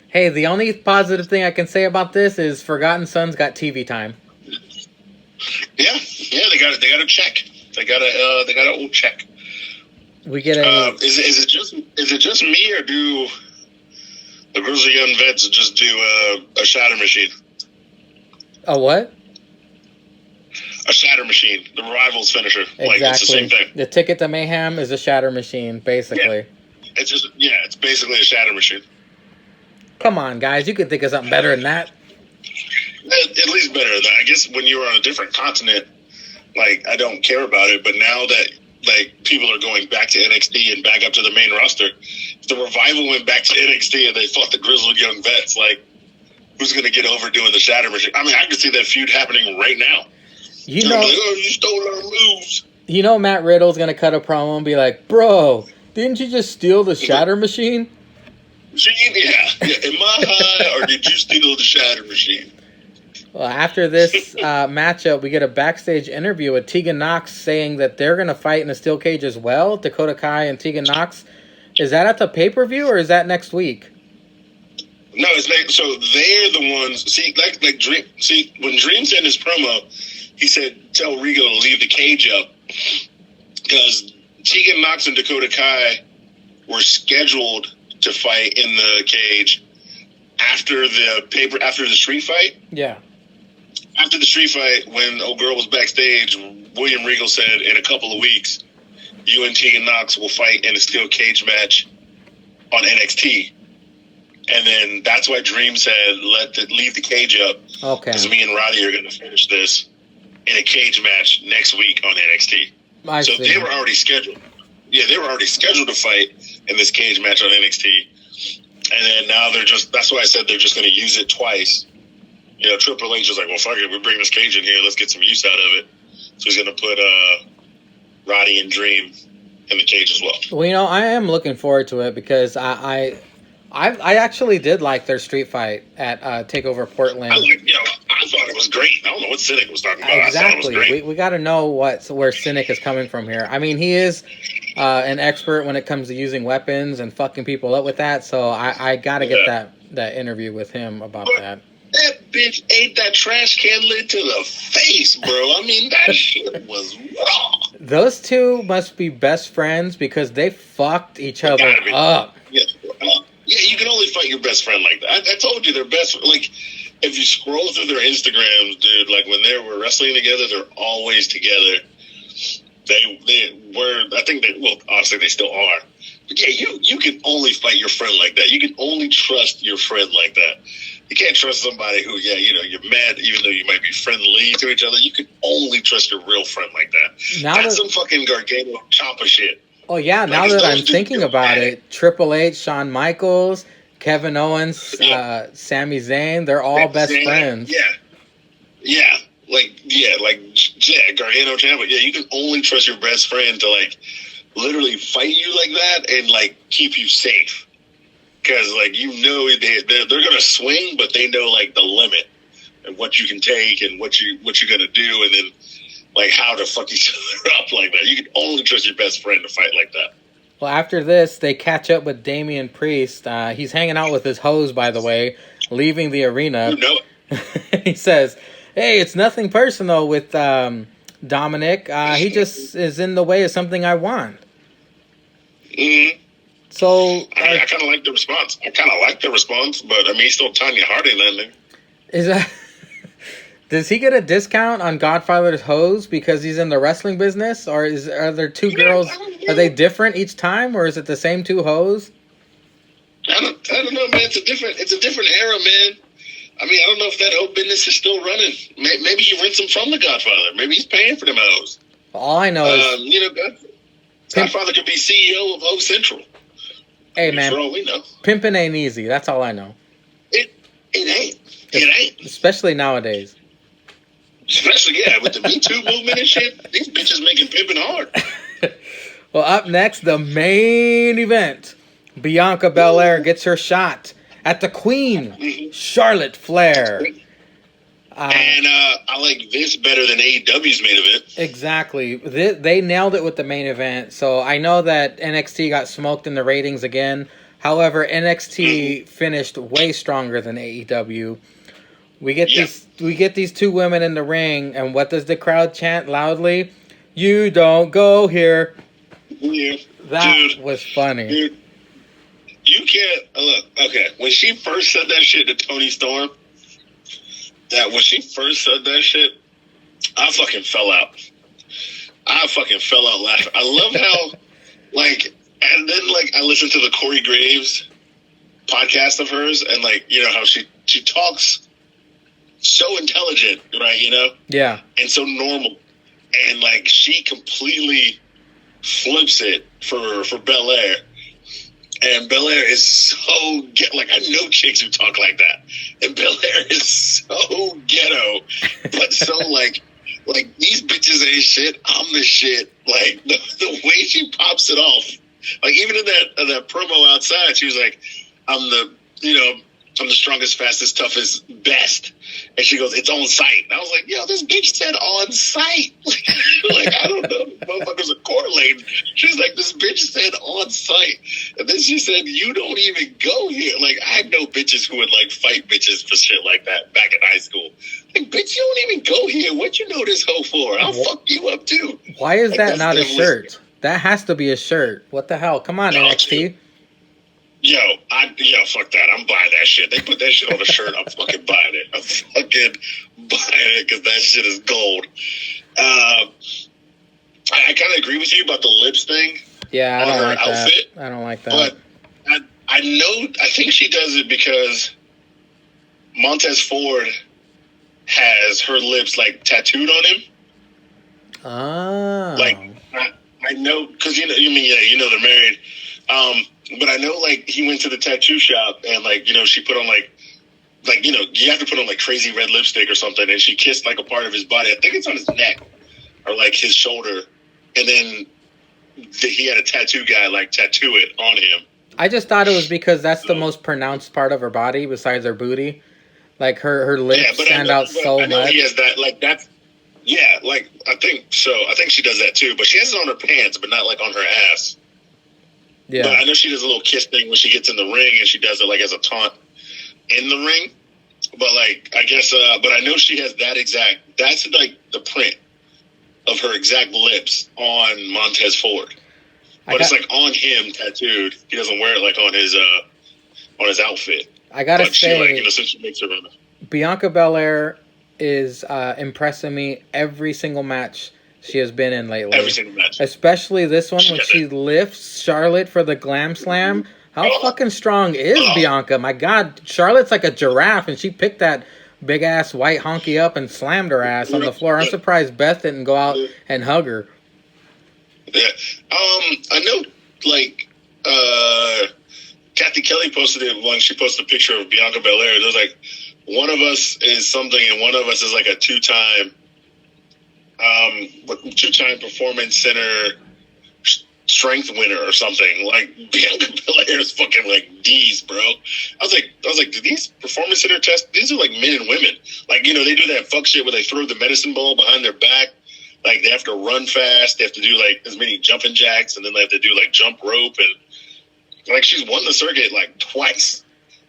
Hey, the only positive thing I can say about this is Forgotten Sons got TV time. Yeah, they got a check. They got a old check. We get a. Is it just me, or do the Grizzly Young Vets just do a shatter machine? A what? A shatter machine, the Rivals finisher. Exactly. Like, it's the same thing. The Ticket to Mayhem is a shatter machine, basically. It's just it's basically a shatter machine. Come on, guys, you could think of something better than that. At least better than that. I guess when you were on a different continent, like, I don't care about it. But now that, like, people are going back to NXT and back up to the main roster, if the Revival went back to NXT and they fought the Grizzled Young Vets, like, who's going to get over doing the shatter machine? I mean, I could see that feud happening right now. You know, like, oh, you stole our moves. You know, Matt Riddle's going to cut a promo and be like, bro, didn't you just steal the shatter machine? Yeah. Am I high or did you steal the shatter machine? Well, after this matchup, we get a backstage interview with Tegan Nox saying that they're going to fight in a steel cage as well, Dakota Kai and Tegan Nox. Is that at the pay-per-view or is that next week? No, it's like, so they're the ones. See, like Dream. See, when Dream said in his promo, he said, "Tell Rigo to leave the cage up," because Tegan Nox and Dakota Kai were scheduled to fight in the cage after the street fight. Yeah. After the street fight, when old girl was backstage, William Regal said, "In a couple of weeks, you and Tegan Nox will fight in a steel cage match on NXT." And then that's why Dream said, leave the cage up. Okay. Because me and Roddy are going to finish this in a cage match next week on NXT. I see. They were already scheduled. Yeah, they were already scheduled to fight in this cage match on NXT. And then now that's why I said they're just going to use it twice. You know, Triple H was like, well, fuck it, we bring this cage in here, let's get some use out of it. So he's going to put Roddy and Dream in the cage as well. Well, you know, I am looking forward to it because I actually did like their street fight at TakeOver Portland. I thought it was great. I don't know what Cynic was talking about. Exactly. I thought it was great. We got to know where Cynic is coming from here. I mean, he is an expert when it comes to using weapons and fucking people up with that. So I got to get that interview with him about that. That bitch ate that trash can lid to the face, bro. I mean, that shit was raw. Those two must be best friends because they fucked each other up. Yeah, you can only fight your best friend like that. I told you they're best. Like, if you scroll through their Instagrams, dude, like when they were wrestling together, they're always together. They were. I think honestly, they still are. But yeah, you can only fight your friend like that. You can only trust your friend like that. You can't trust somebody who, you're mad, even though you might be friendly to each other. You can only trust your real friend like that. That's some fucking Gargano Ciampa shit. Oh, yeah, now that I'm thinking about it, Triple H, Shawn Michaels, Kevin Owens, Sami Zayn, they're all best friends. Yeah. Gargano Ciampa. Yeah, you can only trust your best friend to, like, literally fight you like that and, like, keep you safe. Because, like, they're going to swing, but they know, like, the limit and what you can take and what you're going to do and then, like, how to fuck each other up like that. You can only trust your best friend to fight like that. Well, after this, they catch up with Damian Priest. He's hanging out with his hose, by the way, leaving the arena. You know it. He says, hey, it's nothing personal with Dominic. He just is in the way of something I want. Mm-hmm. So I kind of like the response. But I mean, he's still Tanya Harding, then. Is that? Does he get a discount on Godfather's hose because he's in the wrestling business, or are there two girls? Are they different each time, or is it the same two hoes? I don't know, man. It's a different era, man. I mean, I don't know if that whole business is still running. Maybe he rents them from the Godfather. Maybe he's paying for them hoes. All I know is, Godfather could be CEO of Ho Central. Hey, man, for all we know. Pimping ain't easy. That's all I know. It ain't. Especially nowadays. Especially, with the Me Too movement and shit. These bitches making pimping hard. Well, up next, the main event. Bianca Belair gets her shot at the Queen, Charlotte Flair. And I like this better than AEW's main event. Exactly. They nailed it with the main event. So I know that NXT got smoked in the ratings again. However, NXT finished way stronger than AEW. We get these two women in the ring, and what does the crowd chant loudly? You don't go here. Yeah. That was funny. Dude, you can't look. Okay, when she first said that shit to Toni Storm, when she first said that shit, I fucking fell out. I fucking fell out laughing. I love how, like, And then, like, I listened to the Corey Graves podcast of hers, and, like, you know how she talks so intelligent, right? You know, Yeah. and so normal, and like she completely flips it for Belair. And Belair is so like, I know chicks who talk like that, and Belair is so ghetto, but so like these bitches ain't shit. I'm the shit. Like the way she pops it off, like even in that promo outside, she was like, I'm the strongest, fastest, toughest, best. And she goes, it's on site. And I was like, yo, this bitch said on site. Like, I don't know. Motherfuckers are correlating. She's like, this bitch said on site. And then she said, you don't even go here. Like, I know bitches who would, like, fight bitches for shit like that back in high school. Like, bitch, you don't even go here. What you know this hoe for? I'll fuck you up, too. Why is like, that not a shirt? That has to be a shirt. What the hell? Come on, NXT. Dude. Yo, fuck that. I'm buying that shit. They put that shit on a shirt. I'm fucking buying it. I'm fucking buying it because that shit is gold. I kind of agree with you about the lips thing. Yeah, I on don't her like outfit, that. I don't like that. But I think she does it because Montez Ford has her lips, like, tattooed on him. Oh. Like, I know, because, you know they're married. But I know, like, he went to the tattoo shop and, like, she put on, like, you have to put on, like, crazy red lipstick or something, and she kissed, like, a part of his body. I think it's on his neck or, like, his shoulder. And then he had a tattoo guy, like, tattoo it on him. I just thought it was because that's the most pronounced part of her body besides her booty. Like, her lips stand out so I know much. he has that, like, that's, yeah, like, I think so. I think she does that, too. But she has it on her pants, but not, like, on her ass. Yeah. But I know she does a little kiss thing when she gets in the ring, and she does it, like, as a taunt in the ring. But, like, I guess, but I know she has that's, like, the print of her exact lips on Montez Ford. But it's, like, on him tattooed. He doesn't wear it, like, on his outfit. I gotta but say, she, like, since she makes her run. Bianca Belair is impressing me every single match she has been in lately. Every single match. Especially this one when she lifts Charlotte for the Glam Slam. How fucking strong is Bianca? My God, Charlotte's like a giraffe, and she picked that big-ass white honky up and slammed her ass on the floor. I'm surprised Beth didn't go out and hug her. Yeah. I know, like, Kathy Kelly posted it when she posted a picture of Bianca Belair. It was like, one of us is something and one of us is like a two-time performance center strength winner or something. Like, Bianca Belair is fucking like D's, bro. I was like, do these performance center tests? These are like men and women. Like, they do that fuck shit where they throw the medicine ball behind their back. Like, they have to run fast. They have to do like as many jumping jacks, and then they have to do like jump rope, and like she's won the circuit like twice.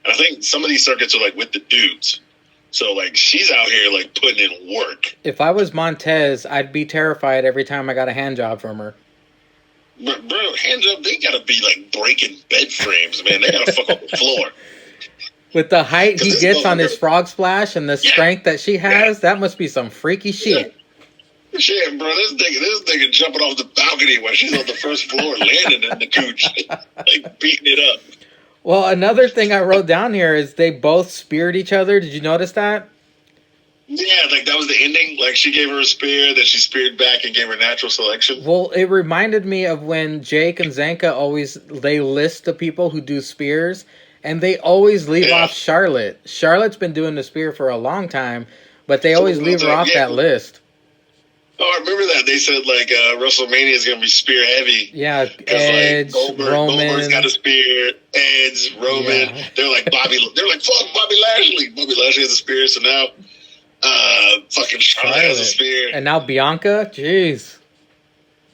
And I think some of these circuits are like with the dudes. So, like, she's out here, like, putting in work. If I was Montez, I'd be terrified every time I got a hand job from her. But, bro, hand job, they gotta be, like, breaking bed frames, man. They gotta fuck up the floor. With the height he gets on his frog splash and the strength that she has, that must be some freaky shit. Yeah. Shit, bro, this nigga jumping off the balcony while she's on the first floor, landing in the cooch, like, beating it up. Well, another thing I wrote down here is they both speared each other. Did you notice that? Yeah, like that was the ending. Like she gave her a spear, then she speared back and gave her natural selection. Well, it reminded me of when Jake and Zanka they list the people who do spears, and they always leave off Charlotte. Charlotte's been doing the spear for a long time, but they always leave her off that list. Oh, I remember that. They said, like, WrestleMania is going to be spear heavy. Yeah, Edge, like, Roman. Goldberg's got a spear. Edge, Roman. Yeah. They're like, fuck Bobby Lashley. Bobby Lashley has a spear, so now fucking Charlotte has a spear. And now Bianca? Jeez.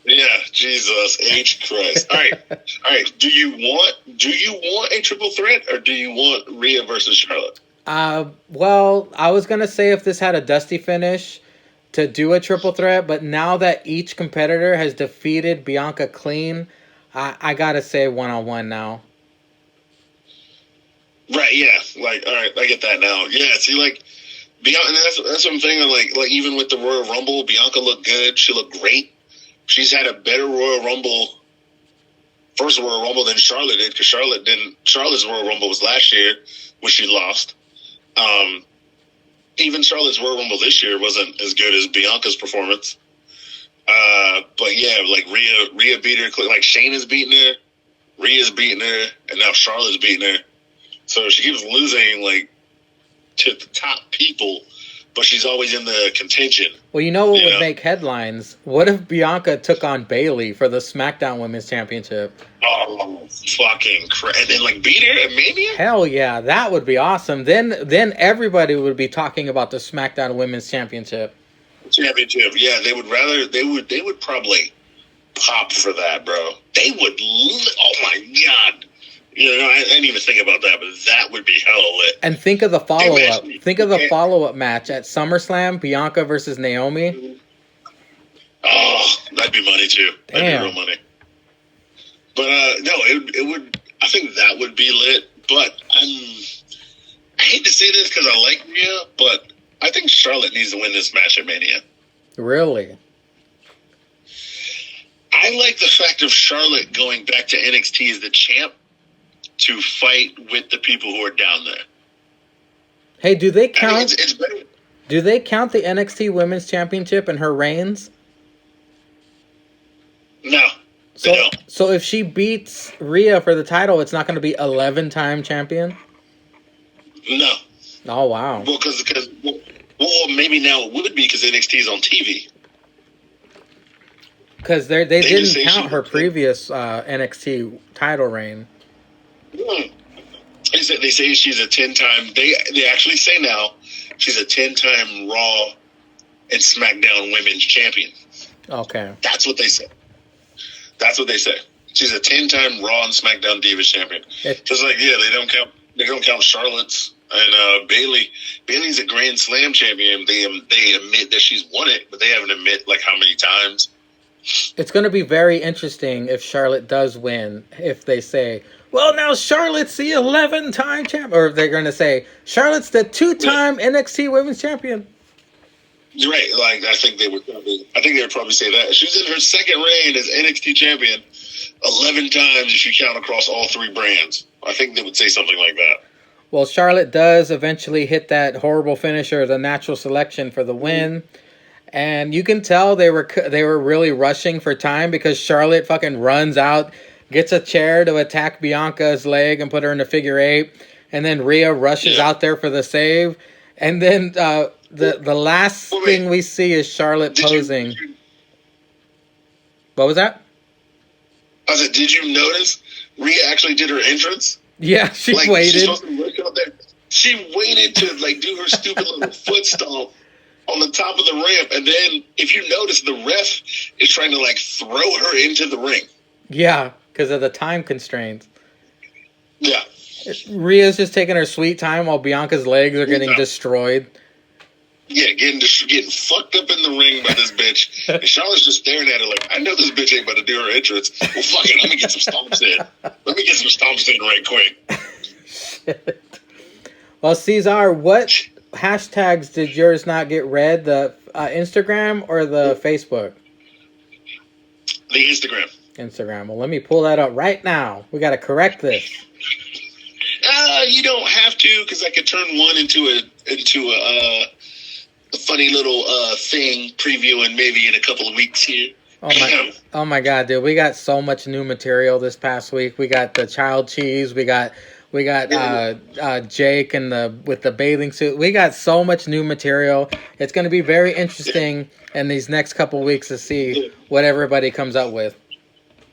Yeah, Jesus H. Christ. All right. Do you want a triple threat, or do you want Rhea versus Charlotte? Well, I was going to say if this had a dusty finish, to do a triple threat, but now that each competitor has defeated Bianca clean, I gotta say 1-on-1 now. Right, yeah. Like, all right, I get that now. Yeah, see, like, Bianca, and that's what I'm thinking, like even with the Royal Rumble, Bianca looked good. She looked great. She's had a better Royal Rumble first Royal Rumble than Charlotte did, because Charlotte's Royal Rumble was last year, which she lost. Even Charlotte's Royal Rumble this year wasn't as good as Bianca's performance. But yeah, like Rhea beat her. Like Shayna's beating her, Rhea's beating her, and now Charlotte's beating her. So she keeps losing like to the top people, but she's always in the contention. Well, you know what would make headlines? What if Bianca took on Bayley for the SmackDown Women's Championship? Oh, fucking crap. And then, like, beat her at Mania? Hell yeah, that would be awesome. Then everybody would be talking about the SmackDown Women's Championship. Yeah, they would probably pop for that, bro. They would, oh my God. You know, I didn't even think about that, but that would be hella lit. And think of the follow-up. Think of the follow-up match at SummerSlam, Bianca versus Naomi. Oh, that'd be money, too. That'd Damn. be real money. But, no, it would, I think that would be lit, but I hate to say this because I like Rhea, but I think Charlotte needs to win this match at Mania. Really? I like the fact of Charlotte going back to NXT as the champ to fight with the people who are down there. Hey, do they count? I think it's better. Do they count the NXT Women's Championship and her reigns? No, they don't. So if she beats Rhea for the title, it's not going to be 11-time champion? No. Oh, wow. Well, because maybe now it would be because NXT is on TV. Because they didn't count her previous NXT title reign. They say she's a 10-time. They actually say now she's a 10-time Raw and SmackDown Women's Champion. Okay. That's what they say. She's a 10-time Raw and SmackDown Divas Champion. Just like they don't count Charlotte's and Bayley. Bayley's a Grand Slam champion. They admit that she's won it, but they haven't admit like how many times. It's going to be very interesting if Charlotte does win. If they say, well, now Charlotte's the 11-time champ, or they're going to say Charlotte's the 2-time NXT Women's Champion. You're right. Like I think they would probably say that. She's in her second reign as NXT champion 11 times if you count across all 3 brands. I think they would say something like that. Well, Charlotte does eventually hit that horrible finisher, the natural selection for the win. And you can tell they were really rushing for time because Charlotte fucking runs out, gets a chair to attack Bianca's leg and put her in a figure 8. And then Rhea rushes out there for the save. And then the last thing we see is Charlotte posing. What was that? I said, did you notice Rhea actually did her entrance? Yeah, she waited. She waited to like do her stupid little foot stomp on the top of the ramp, and then if you notice, the ref is trying to like throw her into the ring. Yeah, because of the time constraints. Yeah. Rhea's just taking her sweet time while Bianca's legs are getting destroyed. Yeah, getting fucked up in the ring by this bitch. And Charlotte's just staring at her like, I know this bitch ain't about to do her entrance. Well, fuck it, let me get some stomps in right quick. Shit. Well, Ceizar, what hashtags did yours not get read? The Instagram or the Facebook? The Instagram. Instagram. Well, let me pull that up right now. We got to correct this. You don't have to, because I could turn one into a funny little thing previewing maybe in a couple of weeks here. Oh my God, dude! We got so much new material this past week. We got the child cheese. We got Jake and with the bathing suit. We got so much new material. It's going to be very interesting in these next couple of weeks to see what everybody comes up with.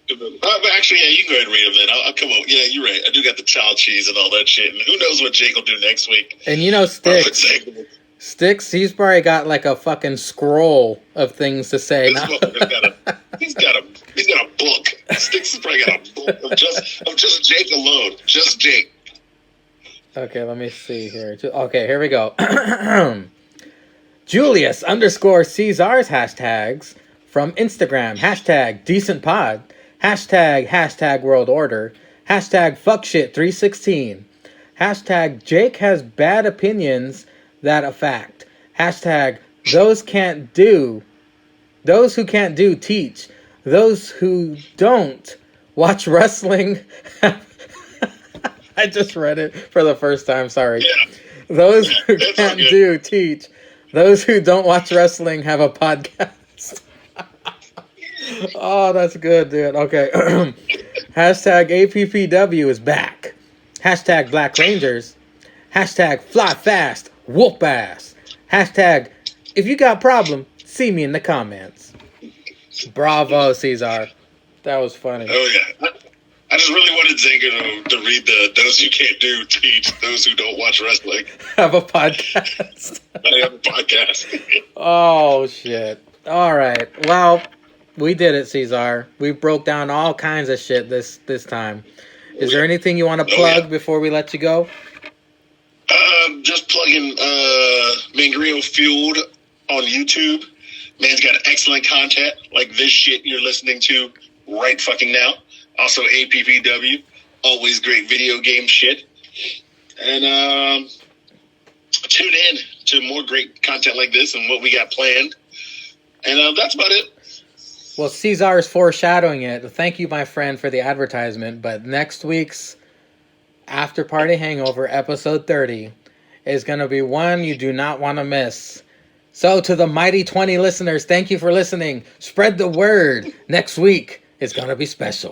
But actually, yeah, you can go ahead and read them then. I'll come up. Yeah, you're right. I do got the child cheese and all that shit. And who knows what Jake will do next week? And you know, Sticks, he's probably got like a fucking scroll of things to say. He's got a book. Sticks has probably got a book of just Jake alone. Just Jake. Okay, let me see here. Okay, here we go. Julius _Ceizar's hashtags from Instagram. Hashtag decentpod. Hashtag world order. Hashtag fuckshit316. Hashtag Jake has bad opinions that a fact. Hashtag those who can't do teach. Those who don't watch wrestling. I just read it for the first time. Sorry. Yeah, Those who that's all can't good. do teach. Those who don't watch wrestling have a podcast. Oh, that's good, dude. Okay. Hashtag APPW is back. Hashtag Black Rangers. Hashtag Fly Fast, Whoop Ass. Hashtag if you got problem, see me in the comments. Bravo, Caesar. That was funny. Oh yeah. I just really wanted Zenga to read those who can't do teach, those who don't watch wrestling. Have a podcast. I have a podcast. Oh, shit. All right. Well, we did it, Caesar. We broke down all kinds of shit this time. Is there anything you want to plug before we let you go? Just plugging Mangrio Fueled on YouTube. Man's got excellent content like this shit you're listening to right fucking now. Also APPW, always great video game shit. And tune in to more great content like this and what we got planned. And that's about it. Well, Caesar is foreshadowing it. Thank you, my friend, for the advertisement. But next week's After Party Hangover, episode 30, is going to be one you do not want to miss. So to the mighty 20 listeners, thank you for listening. Spread the word. Next week is going to be special.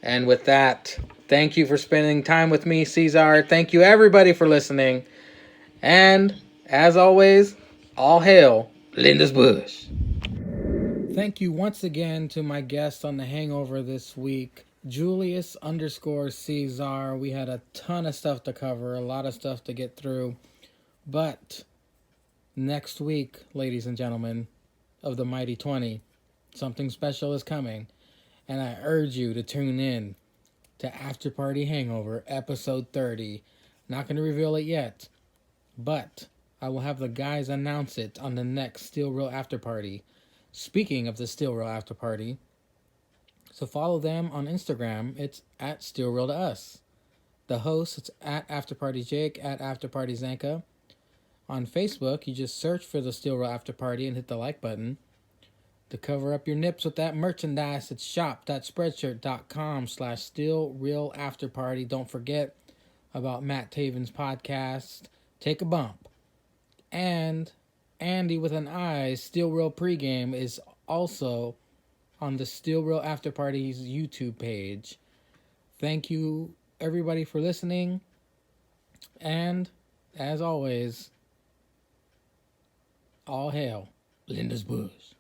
And with that, thank you for spending time with me, Caesar. Thank you, everybody, for listening. And, as always, all hail Linda's Bush. Thank you once again to my guest on The Hangover this week, Julius_Caesar. We had a ton of stuff to cover, a lot of stuff to get through. But next week, ladies and gentlemen of the Mighty 20, something special is coming. And I urge you to tune in to After Party Hangover, episode 30. Not going to reveal it yet, but I will have the guys announce it on the next Still Real After Party. Speaking of the Still Real After Party, so follow them on Instagram. It's at Still Real to Us. The host, it's at After Party Jake, at After Party Zanka. On Facebook, you just search for the Still Real After Party and hit the like button. To cover up your nips with that merchandise, it's shop.spreadshirt.com/stillrealafterparty. Don't forget about Matt Taven's podcast, Take a Bump. And Andy with an I, Still Real Pregame, is also on the Still Real After Party's YouTube page. Thank you, everybody, for listening. And, as always, all hail Linda's Bush.